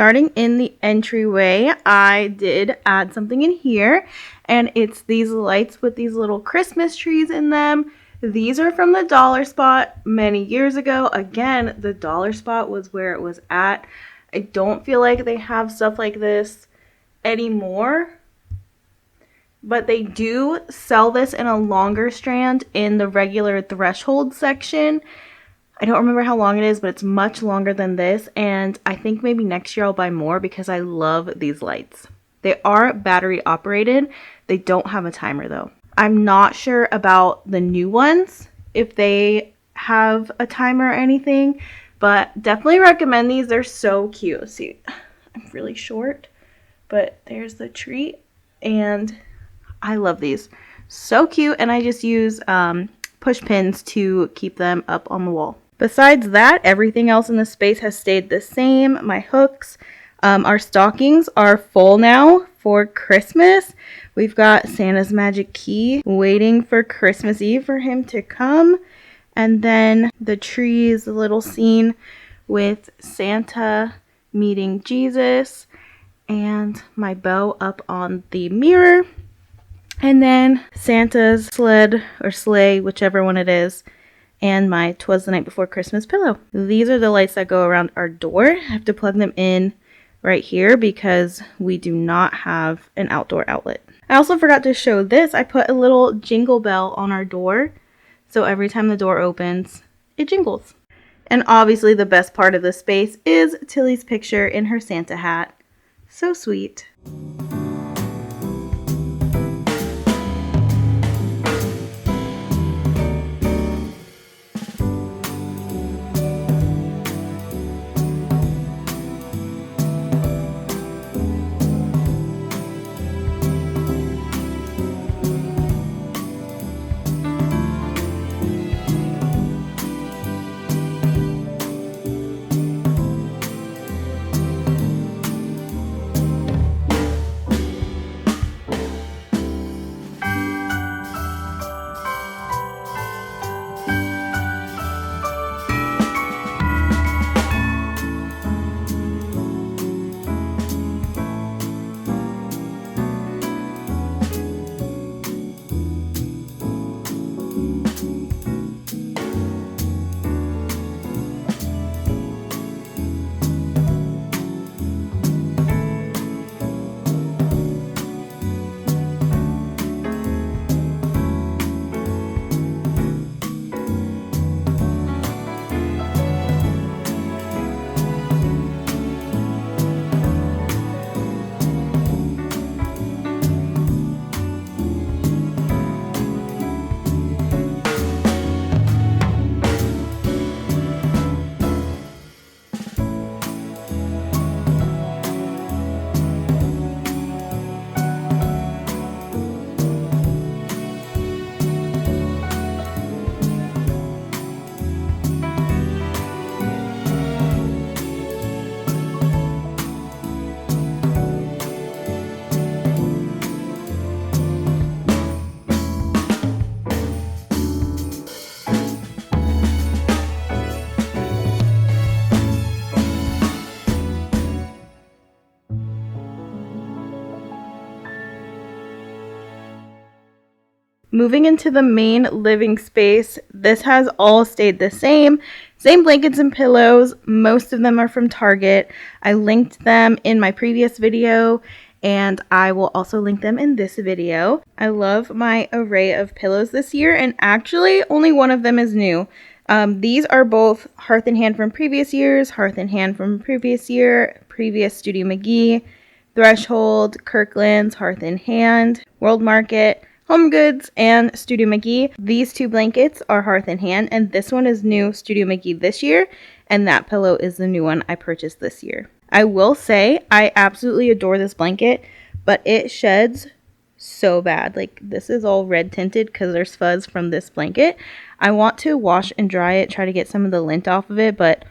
Starting in the entryway, I did add something in here, and it's these lights with these little Christmas trees in them. These are from the Dollar Spot many years ago. Again, the Dollar Spot was where it was at. I don't feel like they have stuff like this anymore, but they do sell this in a longer strand in the regular threshold section. I don't remember how long it is, but it's much longer than this, and I think maybe next year I'll buy more because I love these lights. They are battery operated. They don't have a timer though. I'm not sure about the new ones, if they have a timer or anything, but definitely recommend these. They're so cute. See, I'm really short, but there's the tree, and I love these. So cute, and I just use push pins to keep them up on the wall. Besides that, everything else in the space has stayed the same. My hooks, our stockings are full now for Christmas. We've got Santa's magic key waiting for Christmas Eve for him to come. And then the trees, the little scene with Santa meeting Jesus, and my bow up on the mirror. And then Santa's sled or sleigh, whichever one it is, and my 'Twas the Night Before Christmas pillow. These are the lights that go around our door. I have to plug them in right here because we do not have an outdoor outlet. I also forgot to show this. I put a little jingle bell on our door, so every time the door opens, it jingles. And obviously the best part of the space is Tilly's picture in her Santa hat. So sweet. Moving into the main living space, this has all stayed the same. Same blankets and pillows. Most of them are from Target. I linked them in my previous video, and I will also link them in this video. I love my array of pillows this year, and actually only one of them is new. These are both Hearth and Hand from previous years, Hearth and Hand from previous year, previous Studio McGee, Threshold, Kirkland's, Hearth and Hand, World Market, Home Goods, and Studio McGee. These two blankets are Hearth and Hand, and this one is new Studio McGee this year, and that pillow is the new one I purchased this year. I will say I absolutely adore this blanket, but it sheds so bad. Like, this is all red tinted because there's fuzz from this blanket. I want to wash and dry it, try to get some of the lint off of it, but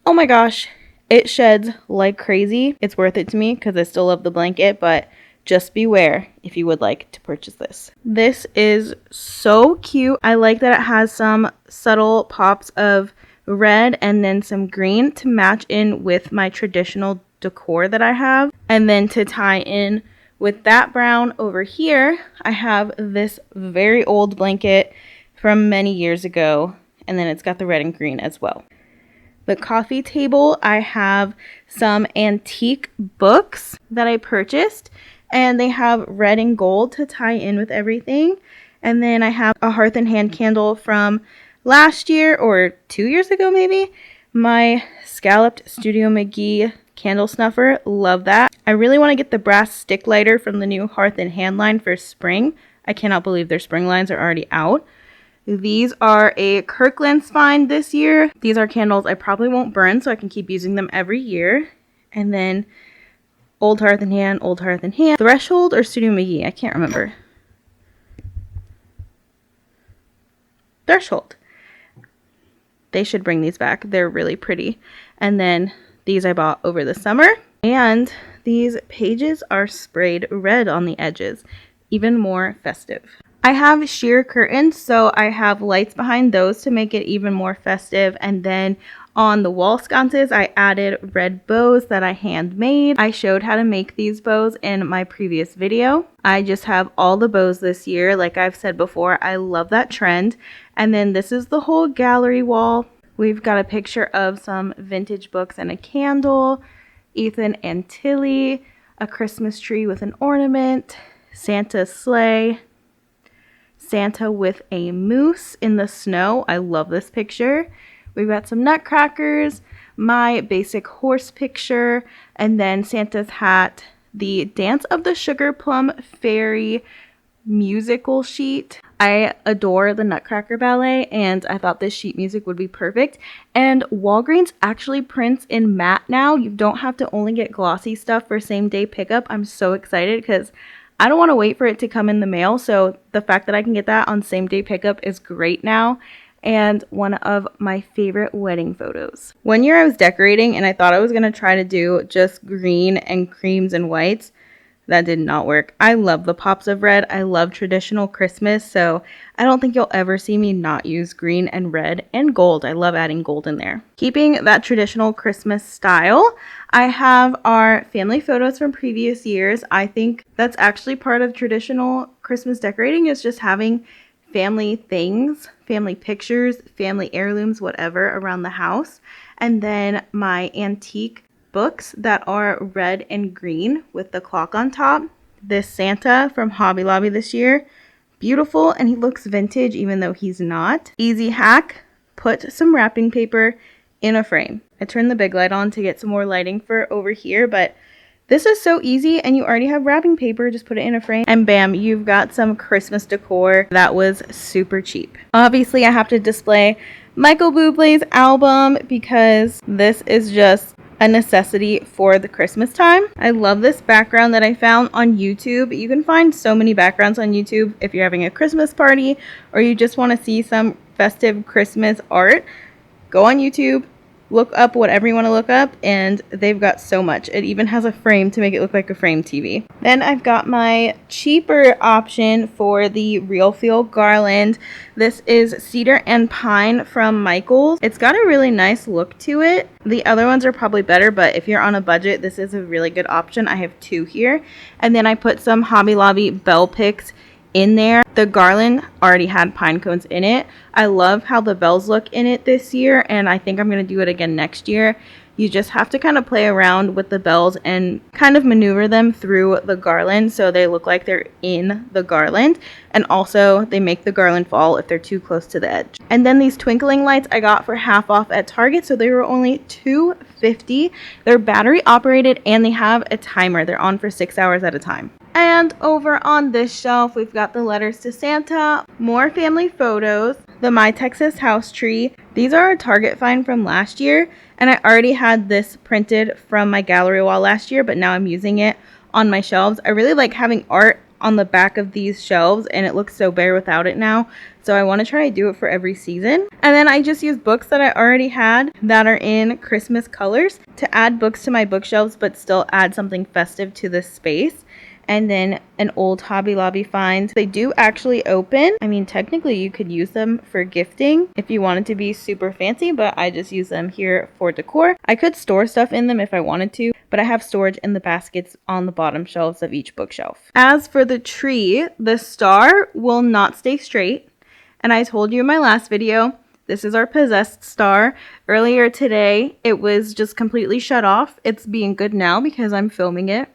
oh my gosh, it sheds like crazy. It's worth it to me because I still love the blanket, but just beware if you would like to purchase this. This is so cute. I like that it has some subtle pops of red and then some green to match in with my traditional decor that I have. And then to tie in with that brown over here, I have this very old blanket from many years ago. And then it's got the red and green as well. The coffee table, I have some antique books that I purchased. And they have red and gold to tie in with everything. And then I have a hearth and hand candle from last year or 2 years ago maybe. My scalloped Studio McGee candle snuffer. Love that. I really want to get the brass stick lighter from the new hearth and hand line for spring. I cannot believe their spring lines are already out. These are a Kirkland's find this year. These are candles I probably won't burn, so I can keep using them every year. And then Old Hearth and Hand, Old Hearth and Hand. Threshold or Studio McGee? I can't remember. Threshold. They should bring these back. They're really pretty. And then these I bought over the summer. And these pages are sprayed red on the edges. Even more festive. I have sheer curtains, so I have lights behind those to make it even more festive. And then on the wall sconces, I added red bows that I handmade. I showed how to make these bows in my previous video. I just have all the bows this year. Like I've said before, I love that trend. And then this is the whole gallery wall. We've got a picture of some vintage books and a candle, Ethan and Tilly, a Christmas tree with an ornament, Santa's sleigh, Santa with a moose in the snow. I love this picture. We've got some nutcrackers, my basic horse picture, and then Santa's hat, the Dance of the Sugar Plum Fairy musical sheet. I adore the Nutcracker Ballet, and I thought this sheet music would be perfect. And Walgreens actually prints in matte now. You don't have to only get glossy stuff for same day pickup. I'm so excited because I don't want to wait for it to come in the mail. So the fact that I can get that on same day pickup is great now. And one of my favorite wedding photos. One year I was decorating and I thought I was going to try to do just green and creams and whites. That did not work. I love the pops of red. I love traditional Christmas, so I don't think you'll ever see me not use green and red and gold. I love adding gold in there. Keeping that traditional Christmas style, I have our family photos from previous years. I think that's actually part of traditional Christmas decorating, is just having family things, family pictures, family heirlooms, whatever, around the house. And then my antique books that are red and green with the clock on top. This Santa from Hobby Lobby this year. Beautiful, and he looks vintage even though he's not. Easy hack, put some wrapping paper in a frame. I turned the big light on to get some more lighting for over here, but this is so easy, and you already have wrapping paper. Just put it in a frame and bam, you've got some Christmas decor that was super cheap. Obviously, I have to display Michael Bublé's album because this is just a necessity for the Christmas time. I love this background that I found on YouTube. You can find so many backgrounds on YouTube if you're having a Christmas party or you just want to see some festive Christmas art. Go on YouTube, look up whatever you want to look up, and they've got so much. It even has a frame to make it look like a frame TV. Then I've got my cheaper option for the Real Feel garland. This is Cedar and Pine from Michaels. It's got a really nice look to it. The other ones are probably better, but if you're on a budget, this is a really good option. I have two here. And then I put some Hobby Lobby bell picks in there. The garland already had pine cones in it. I love how the bells look in it this year, and I think I'm going to do it again next year. You just have to kind of play around with the bells and kind of maneuver them through the garland so they look like they're in the garland, and also they make the garland fall if they're too close to the edge. And then these twinkling lights I got for half off at Target, so they were only $2.50. They're battery operated and they have a timer. They're on for 6 hours at a time. And over on this shelf, we've got the letters to Santa, more family photos, the My Texas house tree. These are a Target find from last year, and I already had this printed from my gallery wall last year, but now I'm using it on my shelves. I really like having art on the back of these shelves, and it looks so bare without it now, so I want to try to do it for every season. And then I just use books that I already had that are in Christmas colors to add books to my bookshelves, but still add something festive to this space. and then an old Hobby Lobby find. They do actually open. I mean, technically you could use them for gifting if you wanted to be super fancy, but I just use them here for decor. I could store stuff in them if I wanted to, but I have storage in the baskets on the bottom shelves of each bookshelf. As for the tree, the star will not stay straight. And I told you in my last video, this is our possessed star. Earlier today, it was just completely shut off. It's being good now because I'm filming it,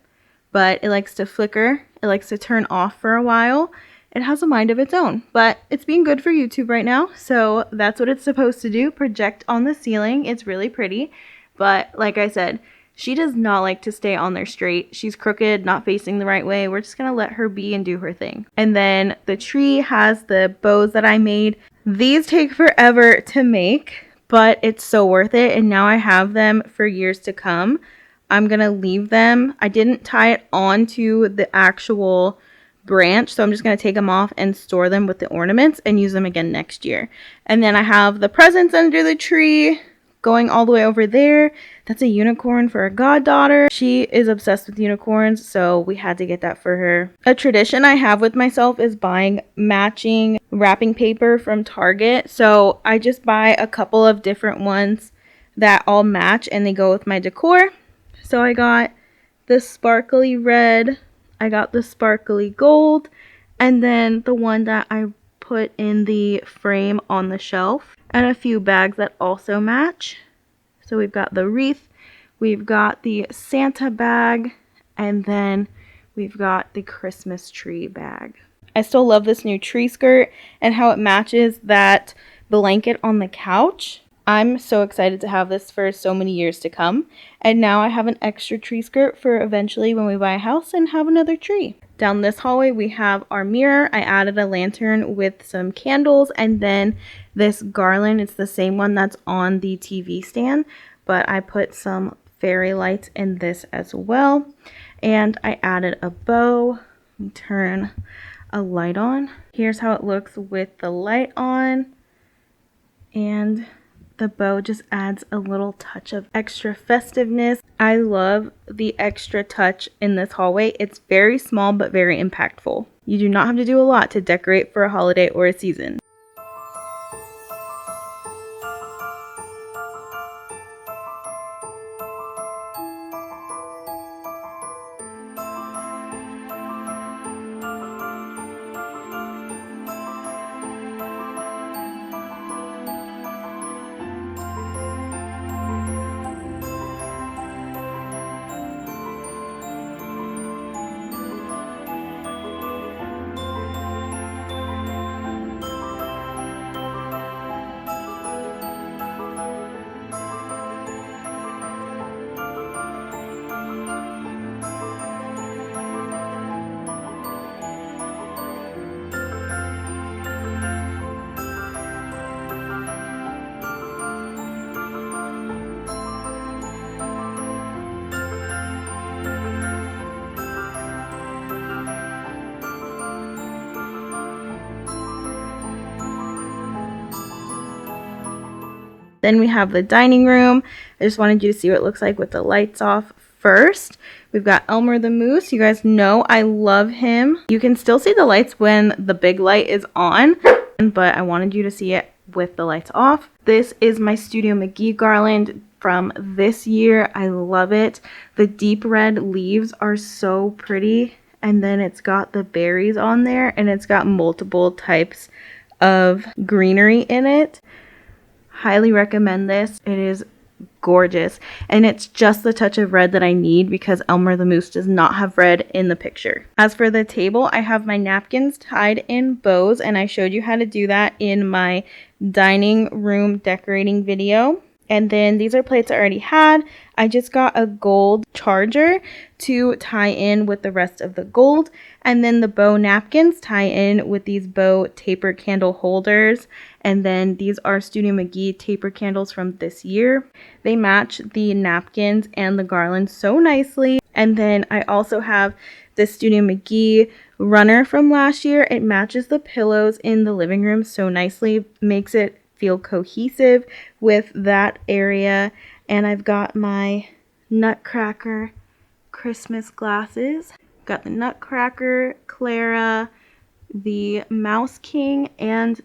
but it likes to flicker. It likes to turn off for a while. It has a mind of its own, but it's being good for YouTube right now. So that's what it's supposed to do, project on the ceiling. It's really pretty, but like I said, she does not like to stay on there straight. She's crooked, not facing the right way. We're just gonna let her be and do her thing. And then the tree has the bows that I made. These take forever to make, but it's so worth it. And now I have them for years to come. I'm gonna leave them. I didn't tie it onto the actual branch, so I'm just gonna take them off and store them with the ornaments and use them again next year. And then I have the presents under the tree going all the way over there. That's a unicorn for a goddaughter. She is obsessed with unicorns, so we had to get that for her. A tradition I have with myself is buying matching wrapping paper from Target. So I just buy a couple of different ones that all match and they go with my decor. So I got this sparkly red, I got the sparkly gold, and then the one that I put in the frame on the shelf, and a few bags that also match. So we've got the wreath, we've got the Santa bag, and then we've got the Christmas tree bag. I still love this new tree skirt and how it matches that blanket on the couch. I'm so excited to have this for so many years to come. And now I have an extra tree skirt for eventually when we buy a house and have another tree. Down this hallway we have our mirror. I added a lantern with some candles and then this garland. It's the same one that's on the TV stand, but I put some fairy lights in this as well. And I added a bow. Let me turn a light on. Here's how it looks with the light on. And the bow just adds a little touch of extra festiveness. I love the extra touch in this hallway. It's very small but very impactful. You do not have to do a lot to decorate for a holiday or a season. Then we have the dining room. I just wanted you to see what it looks like with the lights off first. We've got Elmer the Moose. You guys know I love him. You can still see the lights when the big light is on, but I wanted you to see it with the lights off. This is my Studio McGee garland from this year. I love it. The deep red leaves are so pretty, and then it's got the berries on there, and it's got multiple types of greenery in it. Highly recommend this. It is gorgeous, and it's just the touch of red that I need because Elmer the Moose does not have red in the picture. As for the table, I have my napkins tied in bows, and I showed you how to do that in my dining room decorating video. And then these are plates I already had. I just got a gold charger to tie in with the rest of the gold. And then the bow napkins tie in with these bow taper candle holders. And then these are Studio McGee taper candles from this year. They match the napkins and the garland so nicely. And then I also have the Studio McGee runner from last year. It matches the pillows in the living room so nicely, makes it feel cohesive with that area. And I've got my Nutcracker Christmas glasses. Got the Nutcracker, Clara, the Mouse King, and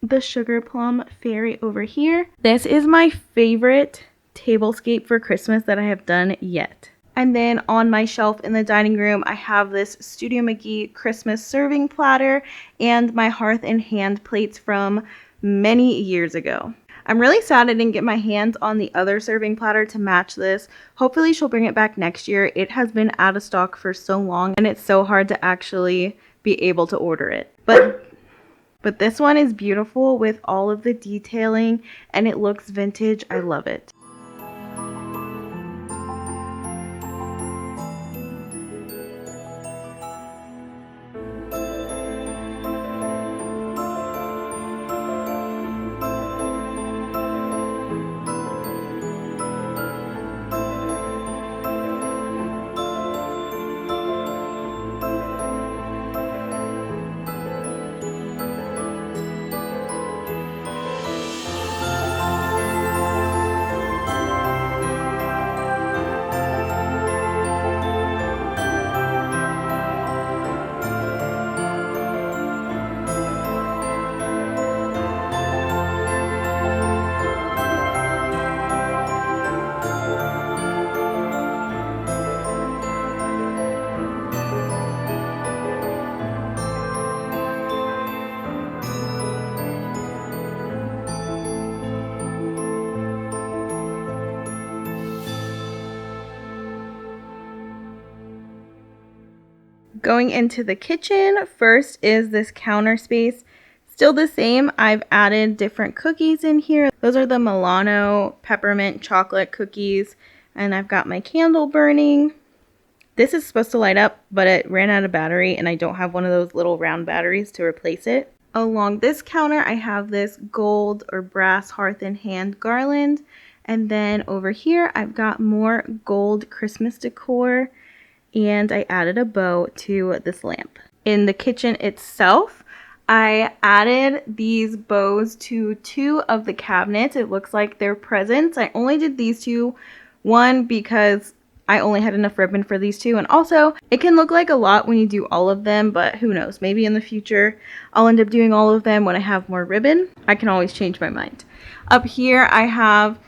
the Sugar Plum Fairy over here. This is my favorite tablescape for Christmas that I have done yet. And then on my shelf in the dining room, I have this Studio McGee Christmas serving platter and my hearth and hand plates from many years ago. I'm really sad I didn't get my hands on the other serving platter to match this. Hopefully she'll bring it back next year. It has been out of stock for so long and it's so hard to actually be able to order it. But this one is beautiful with all of the detailing and it looks vintage. I love it. Going into the kitchen, first is this counter space. Still the same, I've added different cookies in here. Those are the Milano peppermint chocolate cookies. And I've got my candle burning. This is supposed to light up, but it ran out of battery and I don't have one of those little round batteries to replace it. Along this counter, I have this gold or brass hearth and hand garland. And then over here, I've got more gold Christmas decor. And I added a bow to this lamp. In the kitchen itself, I added these bows to 2 of the cabinets. It looks like they're presents. I only did these 2. One, because I only had enough ribbon for these 2. And also, it can look like a lot when you do all of them, but who knows? Maybe in the future, I'll end up doing all of them when I have more ribbon. I can always change my mind. Up here, I have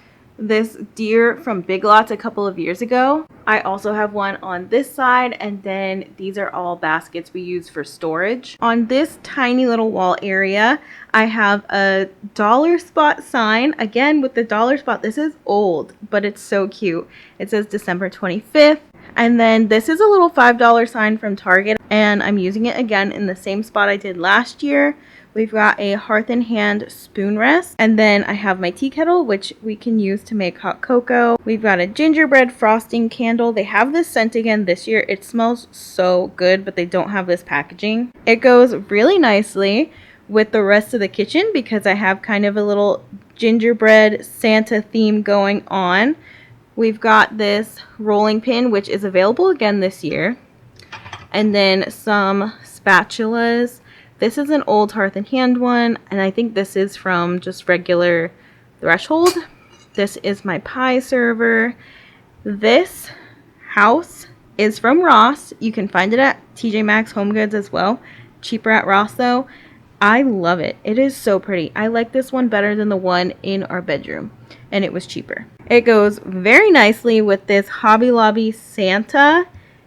this deer from Big Lots a couple of years ago. I also have one on this side, and then these are all baskets we use for storage. On this tiny little wall area, I have a dollar spot sign. Again, with the dollar spot, this is old, but it's so cute. It says December 25th. And then this is a little $5 sign from Target, and I'm using it again in the same spot I did last year. We've got a hearth and hand spoon rest, and then I have my tea kettle, which we can use to make hot cocoa. We've got a gingerbread frosting candle. They have this scent again this year. It smells so good, but they don't have this packaging. It goes really nicely with the rest of the kitchen because I have kind of a little gingerbread Santa theme going on. We've got this rolling pin, which is available again this year, and then some spatulas. This is an old hearth and hand one, and I think this is from just regular Threshold. This is my pie server. This house is from Ross. You can find it at TJ Maxx Home Goods as well. Cheaper at Ross though. I love it. It is so pretty. I like this one better than the one in our bedroom, and it was cheaper. It goes very nicely with this Hobby Lobby Santa.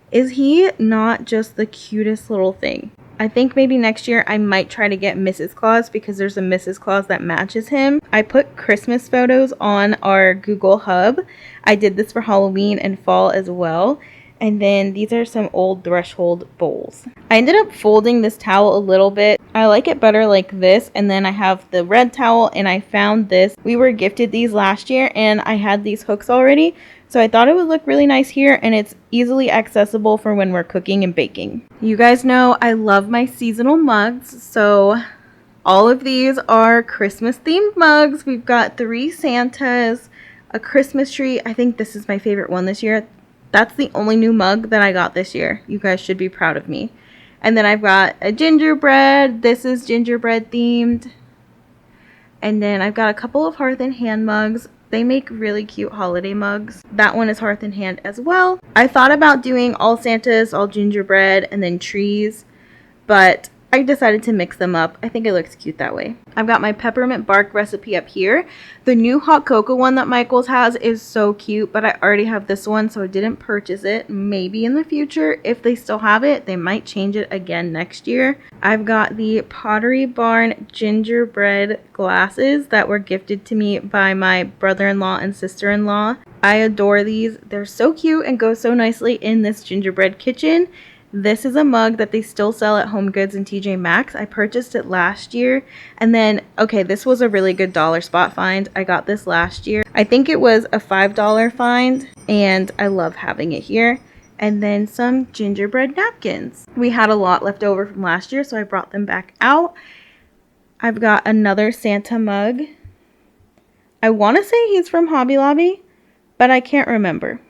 Is he not just the cutest little thing? I think maybe next year I might try to get Mrs. Claus because there's a Mrs. Claus that matches him. I put Christmas photos on our Google Hub. I did this for Halloween and fall as well. And then these are some old Threshold bowls. I ended up folding this towel a little bit. I like it better like this. And then I have the red towel, and I found this. We were gifted these last year and I had these hooks already. So I thought it would look really nice here, and it's easily accessible for when we're cooking and baking. You guys know I love my seasonal mugs, so all of these are Christmas themed mugs. We've got 3 Santas, a Christmas tree. I think this is my favorite one this year. That's the only new mug that I got this year. You guys should be proud of me. And then I've got a gingerbread. This is gingerbread themed. And then I've got a couple of hearth and hand mugs. They make really cute holiday mugs. That one is Hearth in Hand as well. I thought about doing all Santas, all gingerbread, and then trees, but I decided to mix them up. I think it looks cute that way. I've got my peppermint bark recipe up here. The new hot cocoa one that Michael's has is so cute, but I already have this one, so I didn't purchase it. Maybe in the future, if they still have it, they might change it again next year. I've got the Pottery Barn gingerbread glasses that were gifted to me by my brother-in-law and sister-in-law. I adore these. They're so cute and go so nicely in this gingerbread kitchen. This is a mug that they still sell at Home Goods and TJ Maxx. I purchased it last year. And then, okay, this was a really good dollar spot find. I got this last year. I think it was a $5 find, and I love having it here. And then some gingerbread napkins. We had a lot left over from last year, so I brought them back out. I've got another Santa mug. I want to say he's from Hobby Lobby, but I can't remember.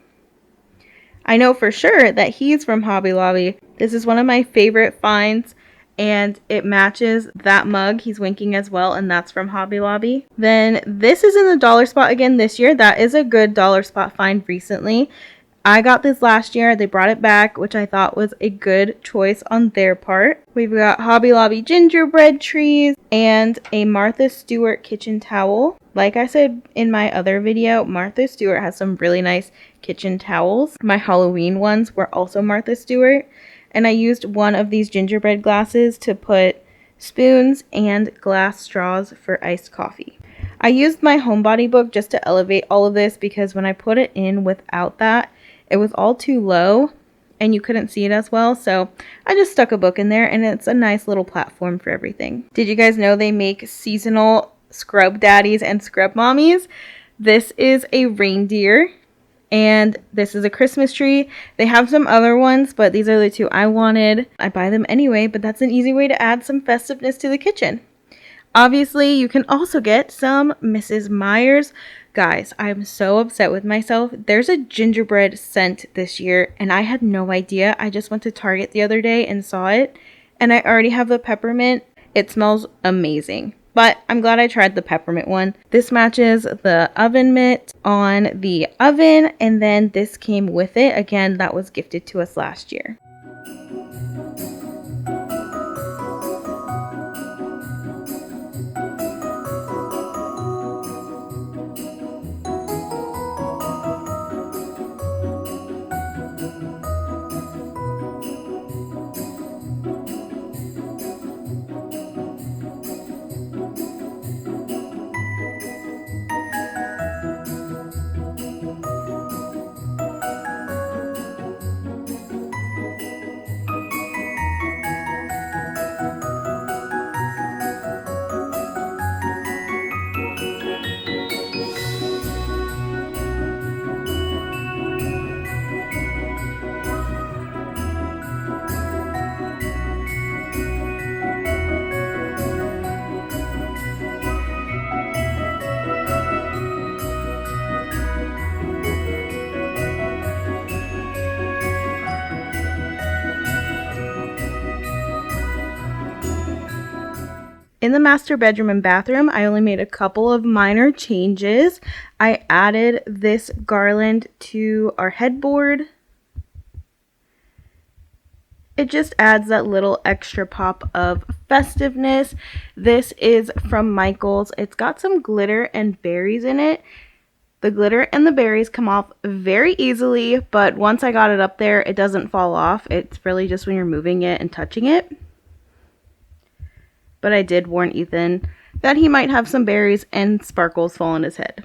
I know for sure that he's from Hobby Lobby. This is one of my favorite finds, and it matches that mug. He's winking as well, and that's from Hobby Lobby. Then this is in the dollar spot again this year. That is a good dollar spot find recently. I got this last year. They brought it back, which I thought was a good choice on their part. We've got Hobby Lobby gingerbread trees and a Martha Stewart kitchen towel. Like I said in my other video, Martha Stewart has some really nice kitchen towels. My Halloween ones were also Martha Stewart. And I used one of these gingerbread glasses to put spoons and glass straws for iced coffee. I used my homebody book just to elevate all of this because when I put it in without that, it was all too low and you couldn't see it as well. So I just stuck a book in there, and it's a nice little platform for everything. Did you guys know they make seasonal scrub daddies and scrub mommies? This is a reindeer, and this is a Christmas tree. They have some other ones, but these are the two I wanted. I buy them anyway, but that's an easy way to add some festiveness to the kitchen. Obviously, you can also get some Mrs. Meyer's. Guys, I'm so upset with myself. There's a gingerbread scent this year, and I had no idea. I just went to Target the other day and saw it, and I already have the peppermint. It smells amazing, but I'm glad I tried the peppermint one. This matches the oven mitt on the oven, and then this came with it. Again, that was gifted to us last year. In the master bedroom and bathroom, I only made a couple of minor changes. I added this garland to our headboard. It just adds that little extra pop of festiveness. This is from Michael's. It's got some glitter and berries in it. The glitter and the berries come off very easily, but once I got it up there, it doesn't fall off. It's really just when you're moving it and touching it. But I did warn Ethan that he might have some berries and sparkles fall on his head.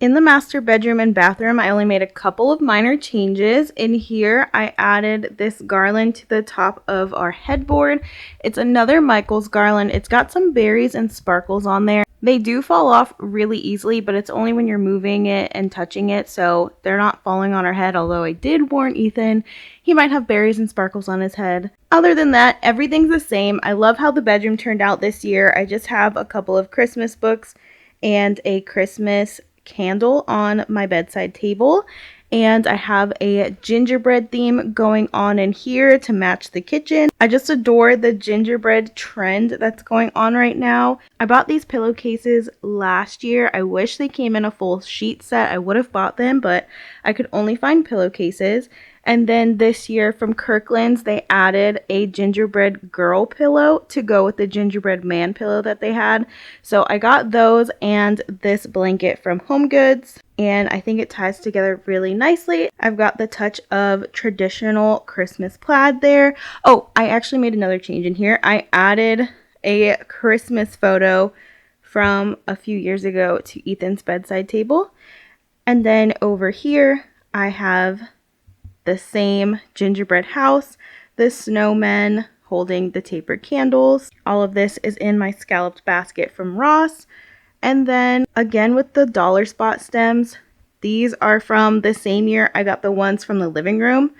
In the master bedroom and bathroom, I only made a couple of minor changes. In here, I added this garland to the top of our headboard. It's another Michael's garland. It's got some berries and sparkles on there. They do fall off really easily, but it's only when you're moving it and touching it, so they're not falling on our head, although I did warn Ethan he might have berries and sparkles on his head. Other than that, everything's the same. I love how the bedroom turned out this year. I just have a couple of Christmas books and a Christmas candle on my bedside table, And I have a gingerbread theme going on in here to match the kitchen. I just adore the gingerbread trend that's going on right now. I bought these pillowcases last year. I wish they came in a full sheet set. I would have bought them, but I could only find pillowcases. And then this year from Kirkland's, they added a gingerbread girl pillow to go with the gingerbread man pillow that they had. So I got those and this blanket from HomeGoods, and I think it ties together really nicely. I've got the touch of traditional Christmas plaid there. Oh, I actually made another change in here. I added a Christmas photo from a few years ago to Ethan's bedside table. And then over here, I have the same gingerbread house, the snowmen holding the tapered candles. All of this is in my scalloped basket from Ross. And then again with the dollar spot stems, these are from the same year I got the ones from the living room.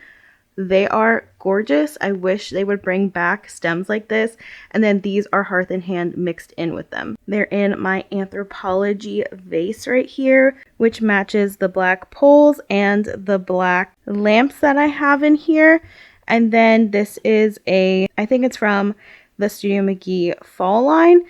They are gorgeous. I wish they would bring back stems like this. And then these are Hearth and Hand mixed in with them. They're in my Anthropology vase right here, which matches the black poles and the black lamps that I have in here. And then this is I think it's from the Studio McGee fall line,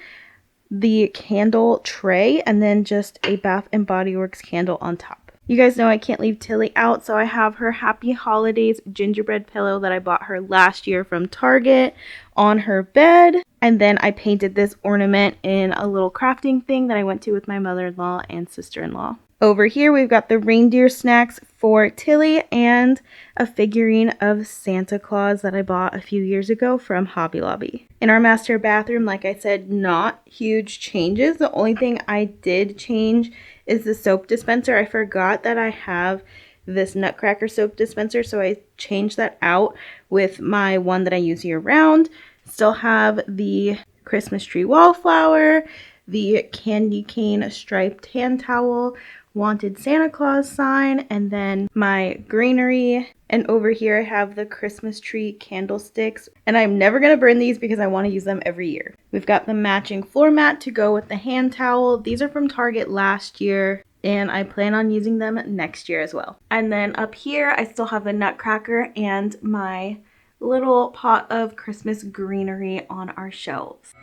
the candle tray, and then just a Bath and Body Works candle on top. You guys know I can't leave Tilly out, so I have her Happy Holidays gingerbread pillow that I bought her last year from Target on her bed. And then I painted this ornament in a little crafting thing that I went to with my mother-in-law and sister-in-law. Over here, we've got the reindeer snacks for Tilly and a figurine of Santa Claus that I bought a few years ago from Hobby Lobby. In our master bathroom, like I said, not huge changes. The only thing I did change is the soap dispenser. I forgot that I have this Nutcracker soap dispenser, so I changed that out with my one that I use year round. Still have the Christmas tree wallflower, the candy cane striped hand towel, wanted Santa Claus sign, and then my greenery. And over here I have the Christmas tree candlesticks, and I'm never going to burn these because I want to use them every year. We've got the matching floor mat to go with the hand towel. These are from Target last year, and I plan on using them next year as well. And then up here I still have the Nutcracker and my little pot of Christmas greenery on our shelves.